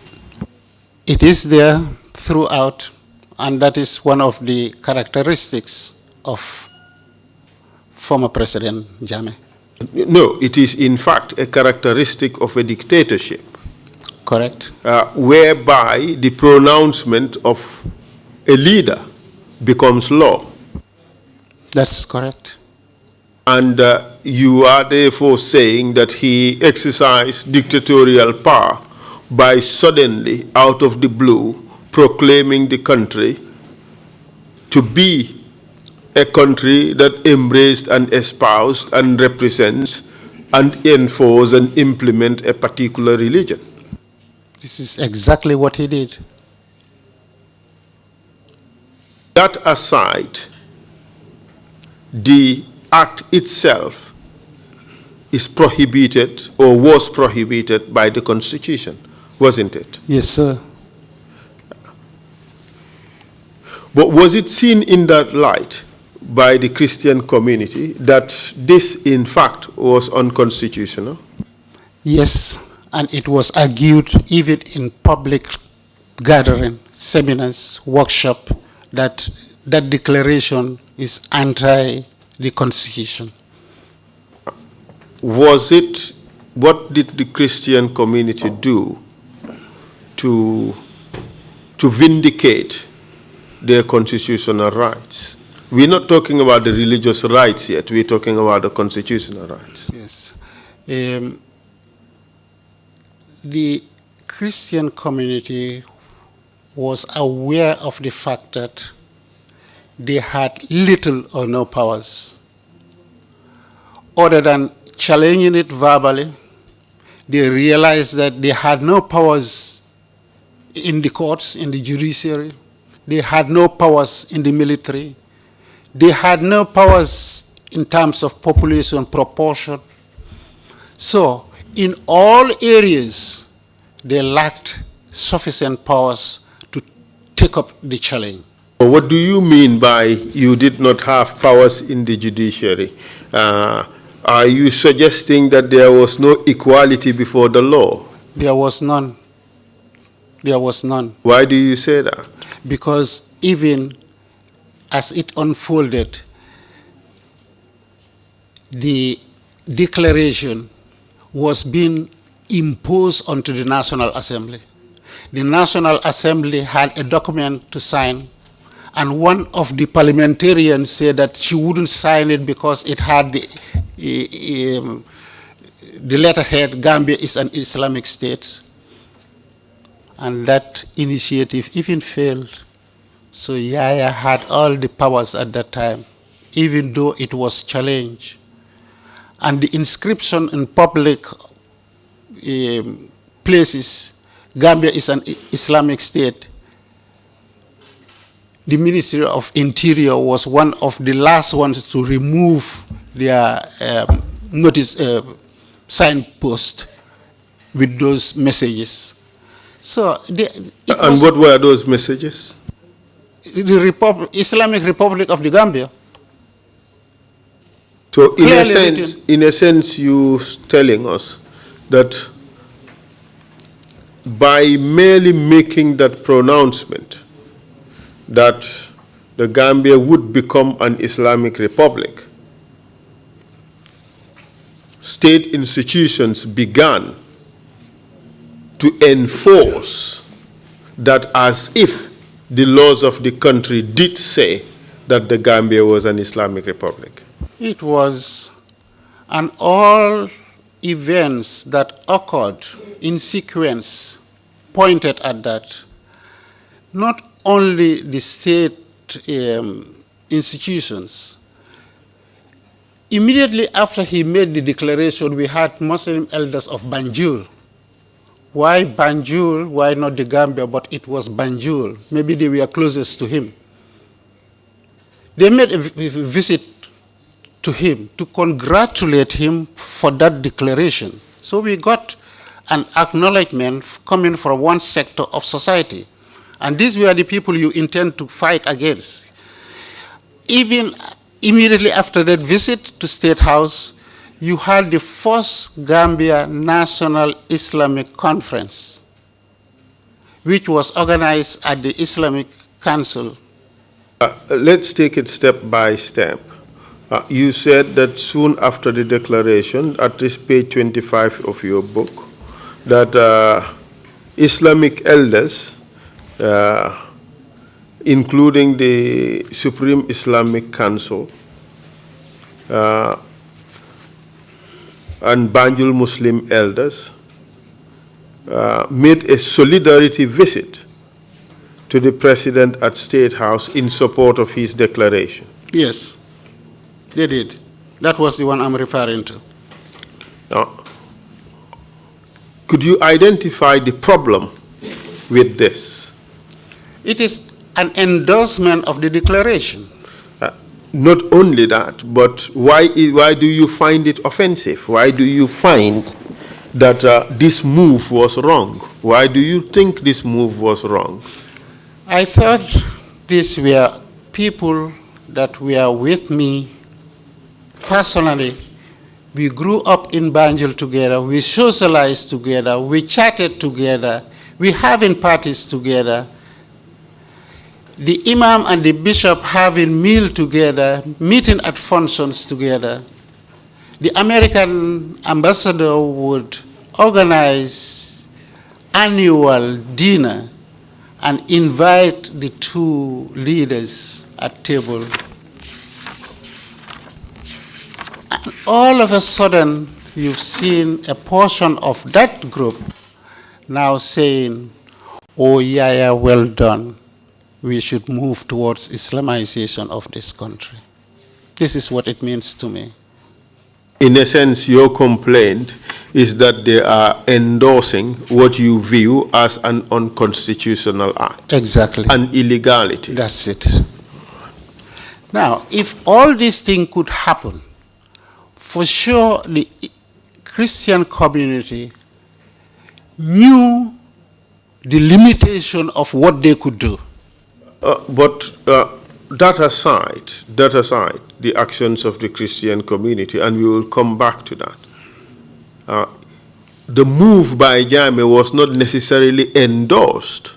It is there throughout, and that is one of the characteristics of former President Jammeh. No, it is in fact a characteristic of a dictatorship. Correct? Whereby the pronouncement of a leader becomes law. That's correct. And you are therefore saying that he exercised dictatorial power by suddenly, out of the blue, proclaiming the country to be a country that embraced and espoused and represents and enforce and implement a particular religion. This is exactly what he did. That aside, the act itself is prohibited or was prohibited by the Constitution, wasn't it? Yes, sir. But was it seen in that light by the Christian community that this, in fact, was unconstitutional? Yes, and it was argued even in public gathering, seminars, workshop, that that declaration is anti the Constitution. Was it, what did the Christian community do to vindicate their constitutional rights? We're not talking about the religious rights yet, we're talking about the constitutional rights. Yes. The Christian community was aware of the fact that they had little or no powers. Other than challenging it verbally, they realized that they had no powers in the courts, in the judiciary. They had no powers in the military. They had no powers in terms of population proportion. So, in all areas, they lacked sufficient powers to take up the challenge. What do you mean by you did not have powers in the judiciary? Are you suggesting that there was no equality before the law? There was none. There was none. Why do you say that? Because even as it unfolded, the declaration was being imposed onto the National Assembly. The National Assembly had a document to sign, and one of the parliamentarians said that she wouldn't sign it because it had the letterhead, Gambia is an Islamic state. And that initiative even failed. So Yahya had all the powers at that time, even though it was challenged. And the inscription in public places, Gambia is an Islamic state. The Ministry of Interior was one of the last ones to remove their signpost with those messages. So, and what were those messages? The Islamic Republic of the Gambia. So, in a sense, you're telling us that by merely making that pronouncement that the Gambia would become an Islamic Republic, state institutions began to enforce that as if the laws of the country did say that the Gambia was an Islamic Republic. It was, and all events that occurred in sequence pointed at that. Not only the state institutions. Immediately after he made the declaration, we had Muslim elders of Banjul. Why Banjul? Why not the Gambia? But it was Banjul. Maybe they were closest to him. They made a visit to him to congratulate him for that declaration. So we got an acknowledgement coming from one sector of society. And these were the people you intend to fight against. Even immediately after that visit to State House, you had the first Gambia National Islamic Conference, which was organized at the Islamic Council. Let's take it step by step. You said that soon after the declaration, at this page 25 of your book, that Islamic elders, including the Supreme Islamic Council and Banjul Muslim elders, made a solidarity visit to the president at State House in support of his declaration. Yes, they did. That was the one I'm referring to. Now, could you identify the problem with this? It is an endorsement of the declaration. Not only that, but why do you find it offensive? Why do you find that this move was wrong? Why do you think this move was wrong? I thought these were people that were with me personally. We grew up in Banjul together, we socialized together, we chatted together, we having parties together. The imam and the bishop having meal together, meeting at functions together. The American ambassador would organize annual dinner and invite the two leaders at table. And all of a sudden, you've seen a portion of that group now saying, oh, yeah, well done. We should move towards Islamization of this country. This is what it means to me. In a sense, your complaint is that they are endorsing what you view as an unconstitutional act. Exactly. An illegality. That's it. Now, if all these things could happen, for sure the Christian community knew the limitation of what they could do. But that aside, the actions of the Christian community, and we will come back to that. The move by Jammeh was not necessarily endorsed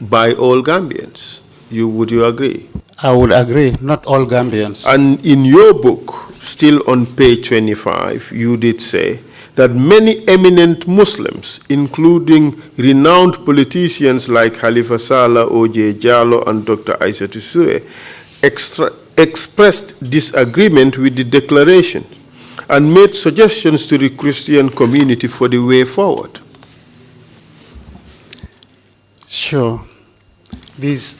by all Gambians. Would you agree? I would agree, not all Gambians. And in your book, still on page 25, you did say that many eminent Muslims, including renowned politicians like Khalifa Saleh, O.J. Jallow, and Dr. Aissatou Souré, expressed disagreement with the declaration and made suggestions to the Christian community for the way forward. Sure. This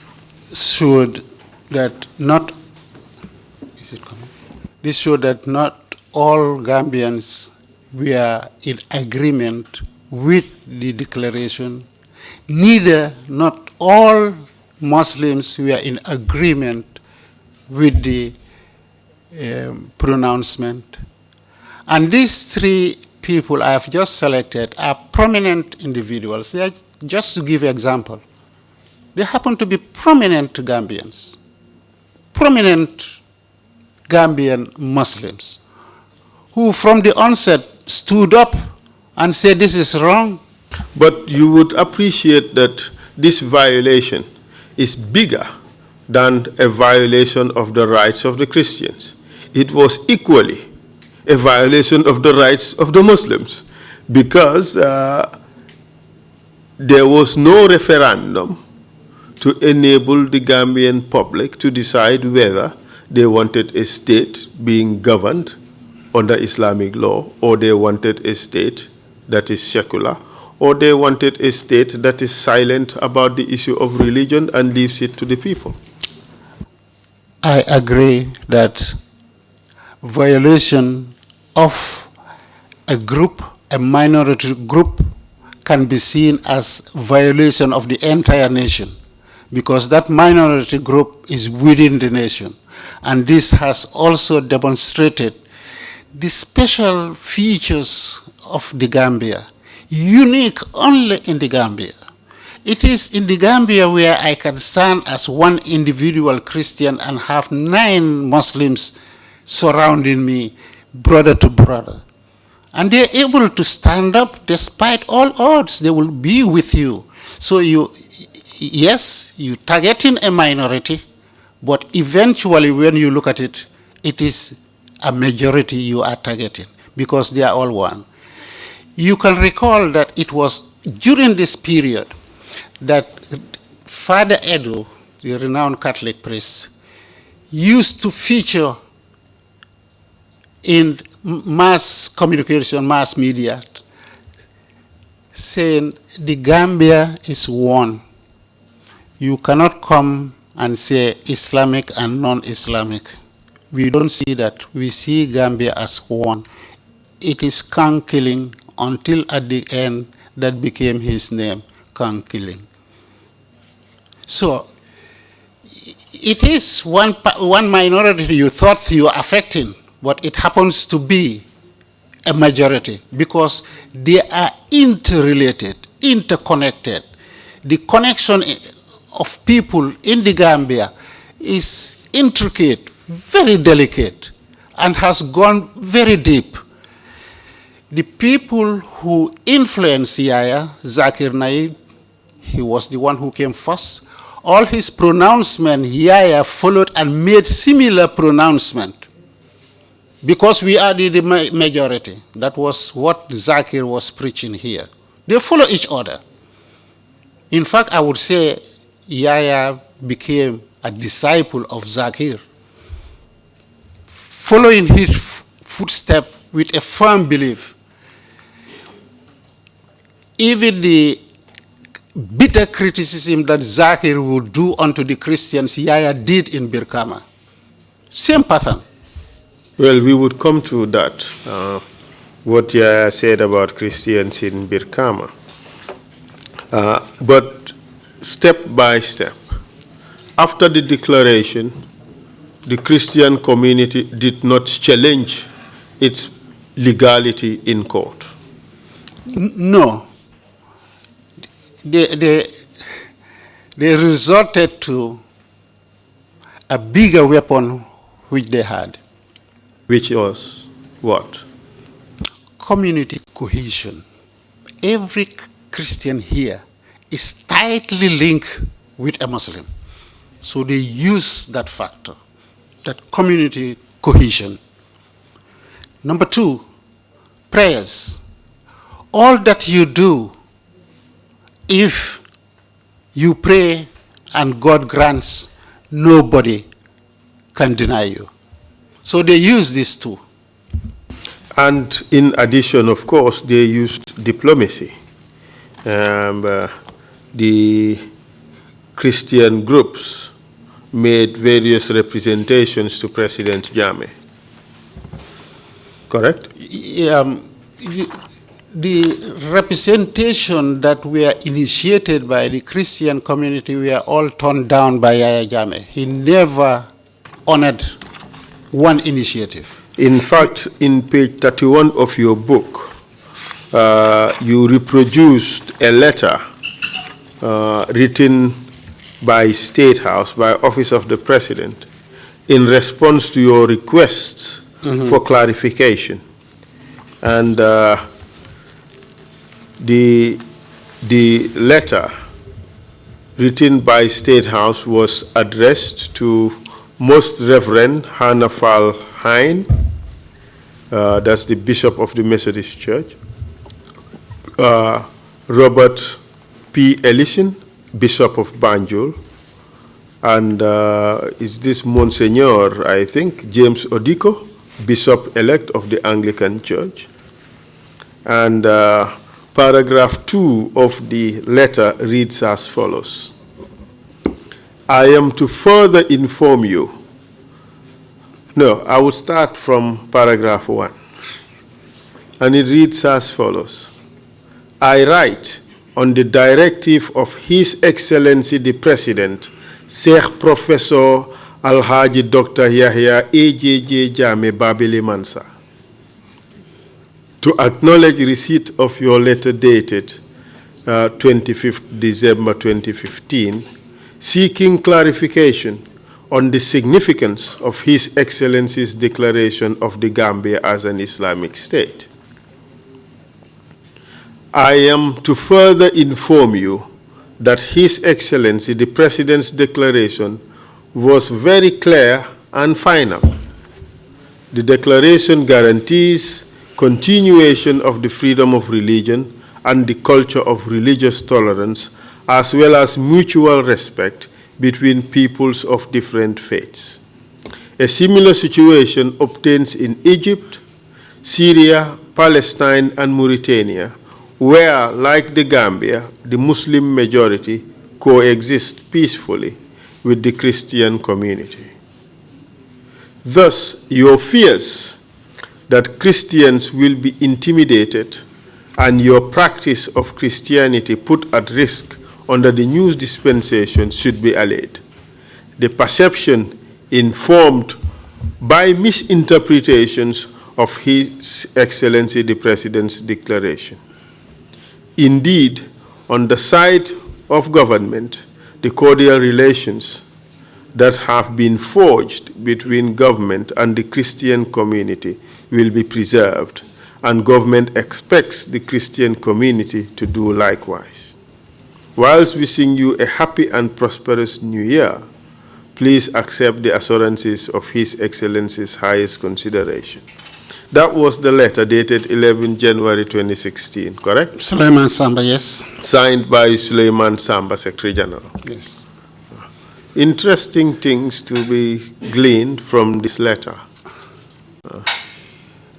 showed that not, is it coming? This showed that not all Gambians were in agreement with the declaration, neither not all Muslims were in agreement with the pronouncement. And these three people I have just selected are prominent individuals. They are, just to give example, they happen to be prominent Gambians, prominent Gambian Muslims, who from the onset stood up and said this is wrong. But you would appreciate that this violation is bigger than a violation of the rights of the Christians. It was equally a violation of the rights of the Muslims, because there was no referendum to enable the Gambian public to decide whether they wanted a state being governed under Islamic law, or they wanted a state that is secular, or they wanted a state that is silent about the issue of religion and leaves it to the people. I agree that violation of a group, a minority group, can be seen as violation of the entire nation, because that minority group is within the nation. And this has also demonstrated the special features of the Gambia, unique only in the Gambia. It is in the Gambia where I can stand as one individual Christian and have 9 Muslims surrounding me, brother to brother. And they're able to stand up despite all odds. They will be with you. So yes, you're targeting a minority, but eventually when you look at it, it is a majority you are targeting because they are all one. You can recall that it was during this period that Father Edo, the renowned Catholic priest, used to feature in mass communication, mass media, saying the Gambia is one. You cannot come and say Islamic and non-Islamic. We don't see that. We see Gambia as one. It is Kang killing until at the end that became his name, Kang killing. So it is one minority you thought you were affecting, but it happens to be a majority because they are interrelated, interconnected. The connection of people in the Gambia is intricate, very delicate, and has gone very deep. The people who influenced Yaya, Zakir Naik, he was the one who came first. All his pronouncements, Yaya followed and made similar pronouncement. Because we are the majority. That was what Zakir was preaching here. They follow each other. In fact, I would say Yaya became a disciple of Zakir, following his footsteps with a firm belief. Even the bitter criticism that Zakir would do unto the Christians, Yaya did in Birkama. Same pattern. Well, we would come to that, what Yaya said about Christians in Birkama. But step by step, after the declaration, the Christian community did not challenge its legality in court. No. They resorted to a bigger weapon which they had. Which was what? Community cohesion. Every Christian here is tightly linked with a Muslim. So they use that factor, that community cohesion. Number two, prayers. All that you do, if you pray and God grants, nobody can deny you. So they use these two. And in addition, of course, they used diplomacy. The Christian groups made various representations to President Jammeh. Correct? The representation that were initiated by the Christian community were all turned down by Yaya Jammeh. He never honored one initiative. In fact, in page 31 of your book, you reproduced a letter written by State House, by Office of the President, in response to your requests for clarification. And the letter written by State House was addressed to Most Reverend Hannafal Hine, that's the Bishop of the Methodist Church, Robert P. Ellison, Bishop of Banjul, and is this Monsignor, I think, James Odiko, Bishop-elect of the Anglican Church. And paragraph 2 of the letter reads as follows. I am to further inform you. No, I will start from paragraph 1. And it reads as follows. I write on the directive of His Excellency the President, Sheikh Professor Alhaji Dr. Yahya A.J.J. Jammeh Babili Mansa, to acknowledge receipt of your letter dated 25th December 2015, seeking clarification on the significance of His Excellency's declaration of the Gambia as an Islamic state. I am to further inform you that His Excellency, the President's declaration, was very clear and final. The declaration guarantees continuation of the freedom of religion and the culture of religious tolerance, as well as mutual respect between peoples of different faiths. A similar situation obtains in Egypt, Syria, Palestine, and Mauritania, where, like the Gambia, the Muslim majority coexist peacefully with the Christian community. Thus, your fears that Christians will be intimidated and your practice of Christianity put at risk under the new dispensation should be allayed. The perception informed by misinterpretations of His Excellency the President's declaration. Indeed, on the side of government, the cordial relations that have been forged between government and the Christian community will be preserved, and government expects the Christian community to do likewise. Whilst wishing you a happy and prosperous New Year, please accept the assurances of His Excellency's highest consideration. That was the letter dated 11 January 2016, correct? Suleiman Samba, yes. Signed by Suleiman Samba, Secretary General. Yes. Interesting things to be gleaned from this letter.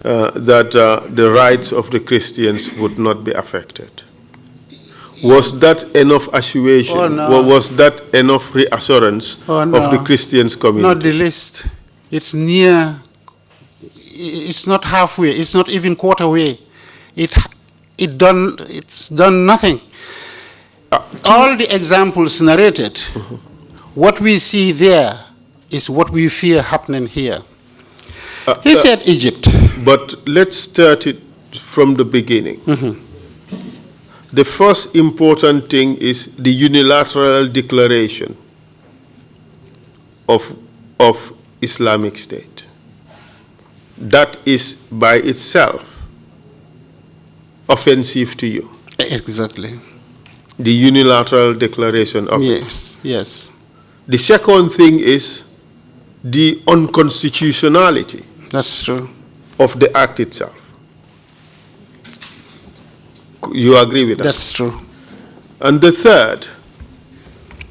That the rights of the Christians would not be affected. Was that enough assuration? Oh, no. Or was that enough reassurance Oh, no. of the Christians community? Not the least. It's near, it's not halfway, it's not even quarter way. It's done nothing. All the examples narrated, what we see there is what we fear happening here. He said Egypt. But let's start it from the beginning. The first important thing is the unilateral declaration of Islamic State. That is by itself offensive to you. Exactly. The unilateral declaration of it. Yes, yes. The second thing is the unconstitutionality That's true. of the act itself. You agree with that? That's true. And the third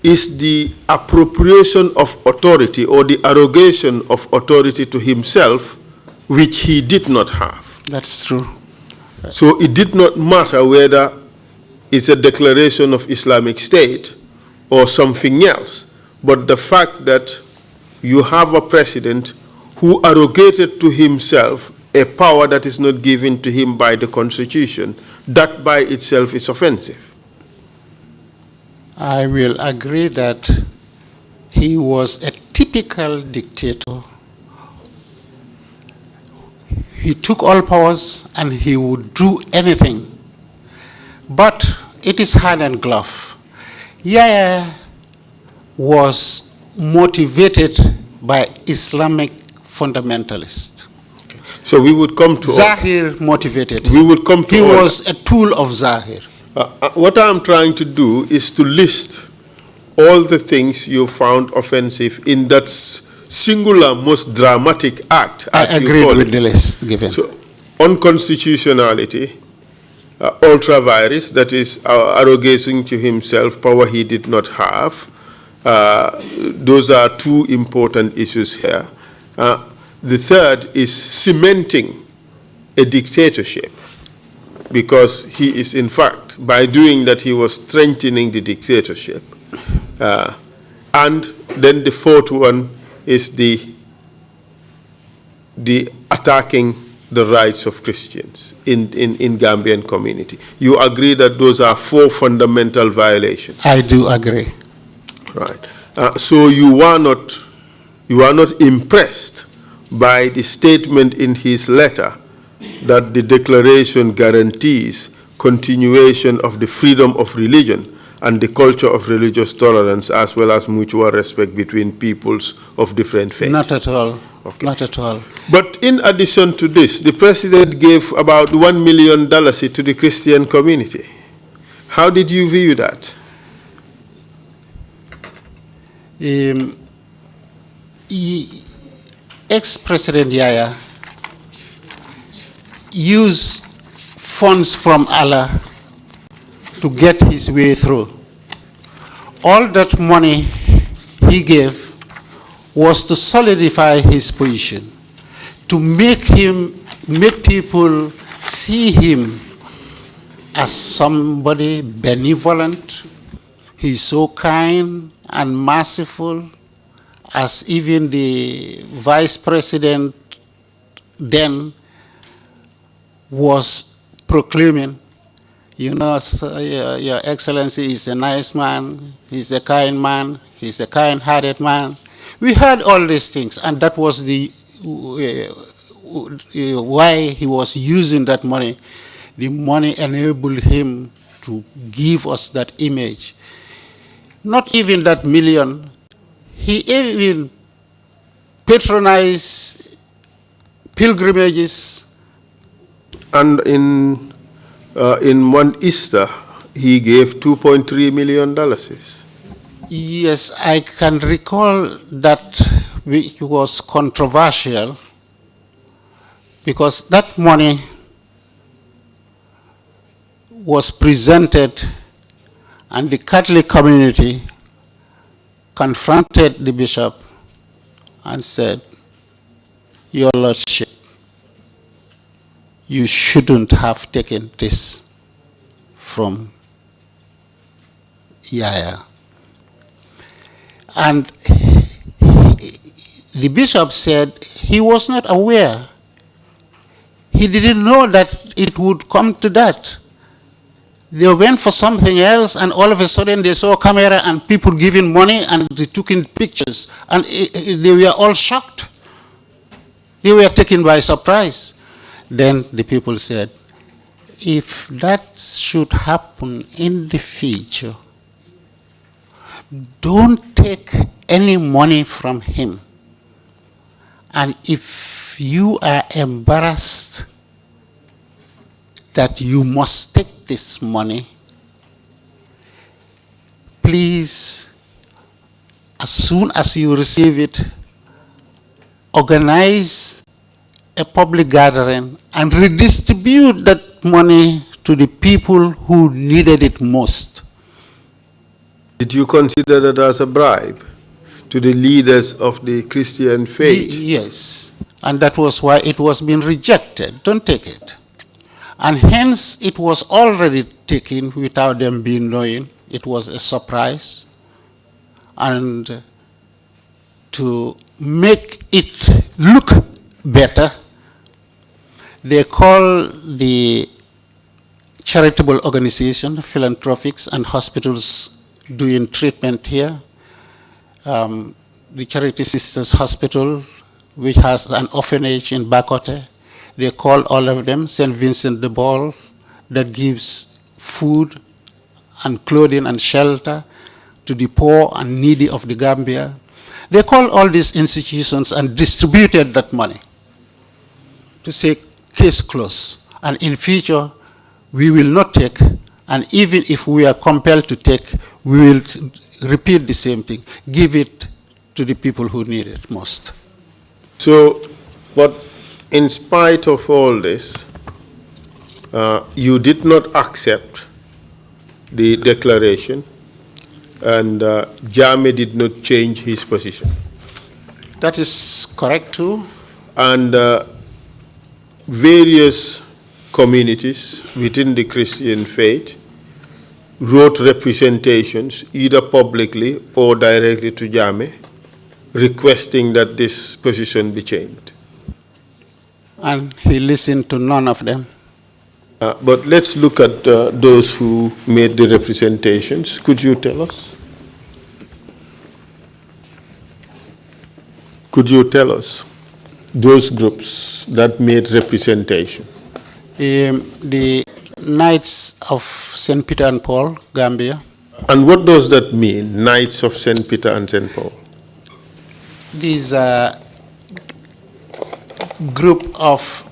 is the appropriation of authority or the arrogation of authority to himself, which he did not have. That's true. So it did not matter whether it's a declaration of Islamic State or something else, but the fact that you have a president who arrogated to himself a power that is not given to him by the Constitution, that by itself is offensive. I will agree that he was a typical dictator. He took all powers and he would do anything. But it is hand and glove. Yahya was motivated by Islamic fundamentalists. So we would come to... Zahir motivated. We would come to... He was a tool of Zahir. What I'm trying to do is to list all the things you found offensive in that singular, most dramatic act, as I you agreed call with it. the list given. So, unconstitutionality, ultra-virus, that is arrogating to himself power he did not have. Those are two important issues here. The third is cementing a dictatorship, because he is, in fact, by doing that, he was strengthening the dictatorship. And then the fourth one is the attacking the rights of Christians in Gambian community. You agree that those are four fundamental violations? I do agree. Right. So you are not impressed by the statement in his letter that the declaration guarantees continuation of the freedom of religion and the culture of religious tolerance as well as mutual respect between peoples of different faiths? Not at all. Okay. Not at all. But in addition to this, the president gave about $1 million to the Christian community. How did you view that? Ex-President Yaya used funds from Allah to get his way through. All that money he gave was to solidify his position, to make people see him as somebody benevolent. He's so kind and merciful, as even the vice president then was proclaiming. You know, Your Excellency is a nice man, he's a kind man, he's a kind-hearted man. We heard all these things, and that was the why he was using that money. The money enabled him to give us that image. Not even that million. He even patronized pilgrimages. And in one Easter, he gave $2.3 million. Yes, I can recall that which was controversial because that money was presented and the Catholic community confronted the bishop and said, Your Lordship, you shouldn't have taken this from Yaya. And the bishop said he was not aware. He didn't know that it would come to that. They went for something else, and all of a sudden they saw a camera and people giving money, and they took in pictures, and they were all shocked. They were taken by surprise. Then the people said, if that should happen in the future, don't take any money from him. And if you are embarrassed that you must take this money, please, as soon as you receive it, organize a public gathering and redistribute that money to the people who needed it most. Did you consider that as a bribe to the leaders of the Christian faith? Yes, and that was why it was being rejected. Don't take it. And hence, it was already taken without them being knowing. It was a surprise. And to make it look better, they call the charitable organization, philanthropics, and hospitals doing treatment here. The Charity Sisters Hospital, which has an orphanage in Bakote, they call all of them St. Vincent de Paul, that gives food and clothing and shelter to the poor and needy of the Gambia. They called all these institutions and distributed that money to say, case closed. And in future, we will not take, and even if we are compelled to take, we will repeat the same thing, give it to the people who need it most. So, but in spite of all this, you did not accept the declaration, and Jammeh did not change his position. That is correct too. And various communities within the Christian faith wrote representations, either publicly or directly to Jammeh, requesting that this position be changed. And he listened to none of them. But let's look at those who made the representations. Could you tell us? Could you tell us those groups that made representation? The Knights of St. Peter and Paul, Gambia. And what does that mean, Knights of St. Peter and St. Paul? These group of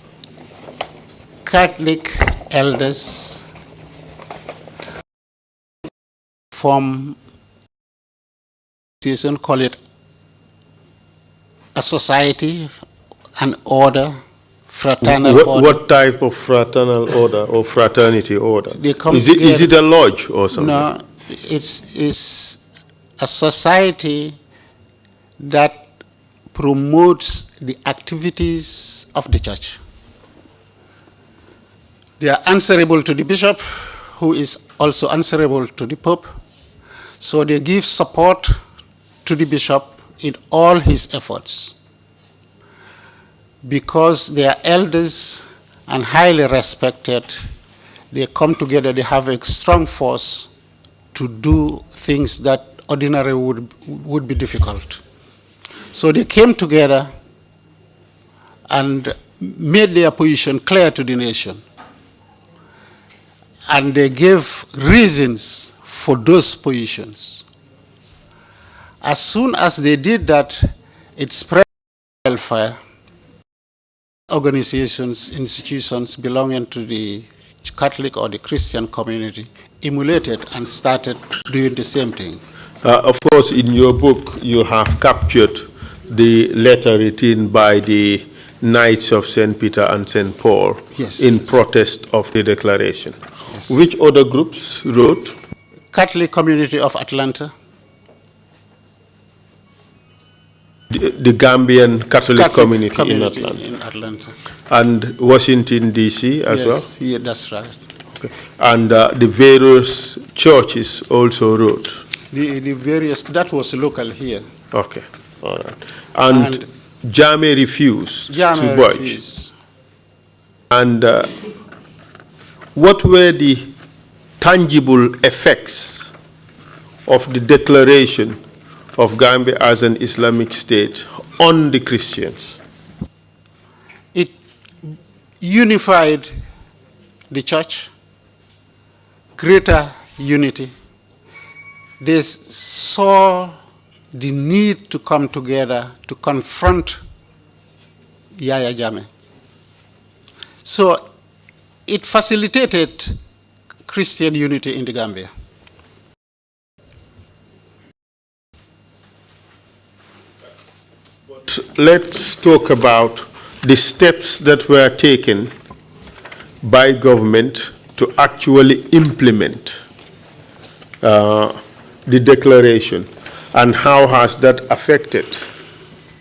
Catholic elders form call it a society, an order, fraternal order. What type of fraternal order or fraternity order? They come is it a lodge or something? No, it's a society that promotes the activities of the church. They are answerable to the bishop, who is also answerable to the pope. So they give support to the bishop in all his efforts. Because they are elders and highly respected, they come together, they have a strong force to do things that ordinarily would be difficult. So they came together and made their position clear to the nation. And they gave reasons for those positions. As soon as they did that, it spread welfare. Organizations, institutions belonging to the Catholic or the Christian community emulated and started doing the same thing. Of course, in your book, you have captured the letter written by the Knights of St. Peter and St. Paul in protest of the declaration. Yes. Which other groups wrote? Catholic Community of Atlanta. The Gambian Catholic community in Atlanta. And Washington, D.C. as well? Yes, that's right. Okay. And the various churches also wrote? The various, that was local here. Okay, all right. And Jammeh refused to budge. And what were the tangible effects of the declaration of Gambia as an Islamic state on the Christians? It unified the church, greater unity. They saw the need to come together to confront Yahya Jammeh. So it facilitated Christian unity in the Gambia. Let's talk about the steps that were taken by government to actually implement the declaration, and how has that affected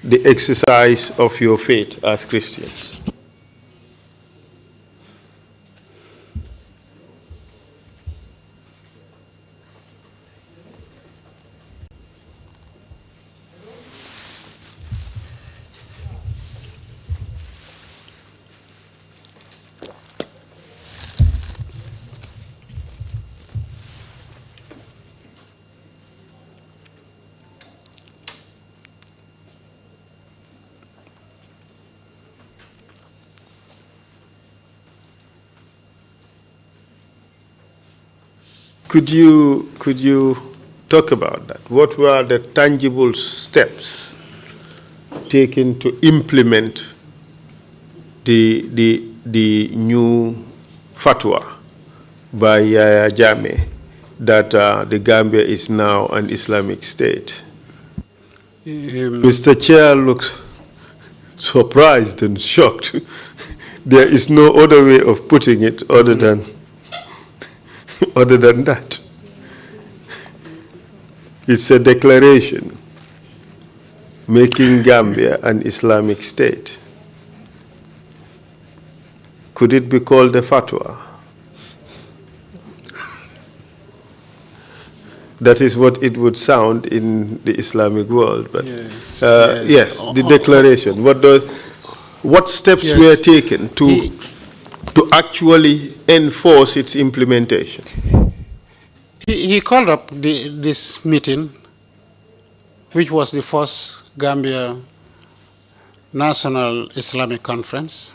the exercise of your faith as Christians? Could you talk about that? What were the tangible steps taken to implement the new fatwa by Yahya Jammeh that the Gambia is now an Islamic state? Mr. Chair looks surprised and shocked. There is no other way of putting it other than that. It's a declaration making Gambia an Islamic state. Could it be called a fatwa? That is what it would sound in the Islamic world. But yes, the declaration. What steps were taken to actually enforce its implementation? He called up this meeting, which was the first Gambia National Islamic Conference,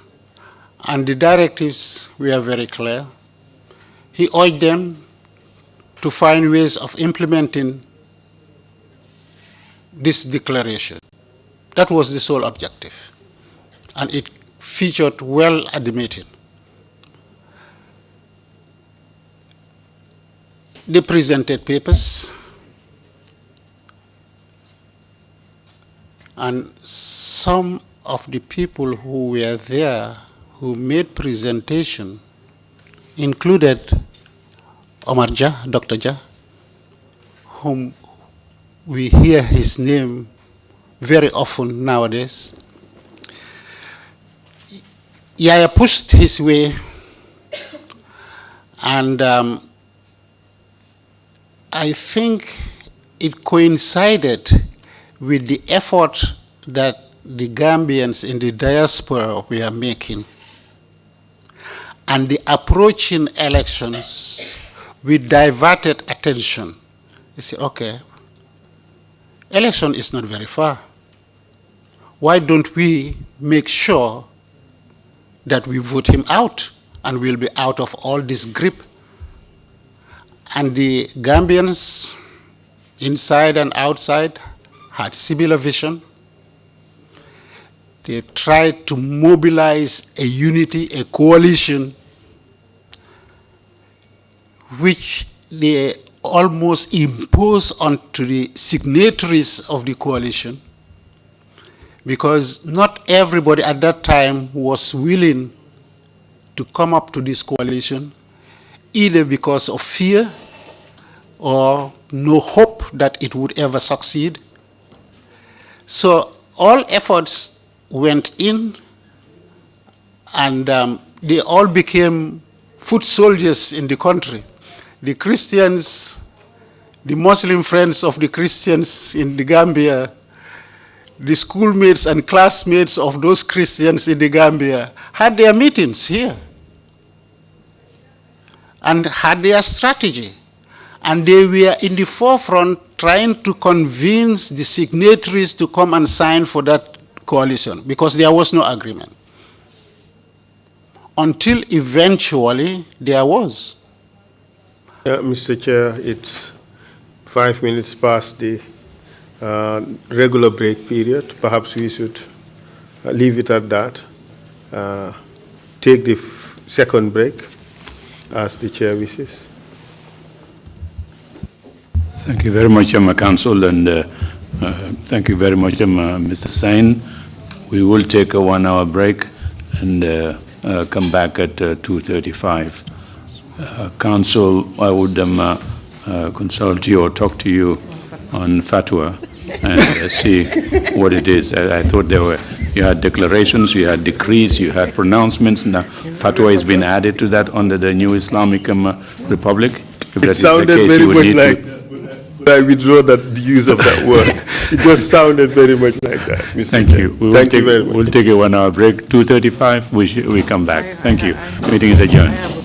and the directives were very clear. He urged them to find ways of implementing this declaration. That was the sole objective, and it featured well at the meeting. They presented papers, and some of the people who were there who made presentation included Omar Jah, Dr. Jah, whom we hear his name very often nowadays. Yaya pushed his way, and I think it coincided with the effort that the Gambians in the diaspora were making, and the approaching elections with diverted attention. You say, okay, election is not very far. Why don't we make sure that we vote him out and we'll be out of all this grip? And the Gambians, inside and outside, had similar vision. They tried to mobilize a unity, a coalition, which they almost imposed onto the signatories of the coalition, because not everybody at that time was willing to come up to this coalition, either because of fear or no hope that it would ever succeed. So all efforts went in, and they all became foot soldiers in the country. The Christians, the Muslim friends of the Christians in the Gambia, the schoolmates and classmates of those Christians in the Gambia had their meetings here and had their strategy. And they were in the forefront trying to convince the signatories to come and sign for that coalition, because there was no agreement. Until eventually there was. Mr. Chair, it's 5 minutes past the regular break period. Perhaps we should leave it at that. Take the second break as the chair wishes. Thank you very much, Council, and thank you very much, Mr. Saine. We will take a 1 hour break and come back at 2:35. Council, I would consult you or talk to you on fatwa and see what it is. I thought you had declarations, you had decrees, you had pronouncements. Now, fatwa has been added to that under the new Islamic Republic. If that It is the sounded case, very you would much need like, I withdraw that the use of that word. It just sounded very much like that, Mr. Thank Chair. you. Thank you very much. We'll take a 1 hour break. 2:35, we come back. Thank you. Meeting is adjourned.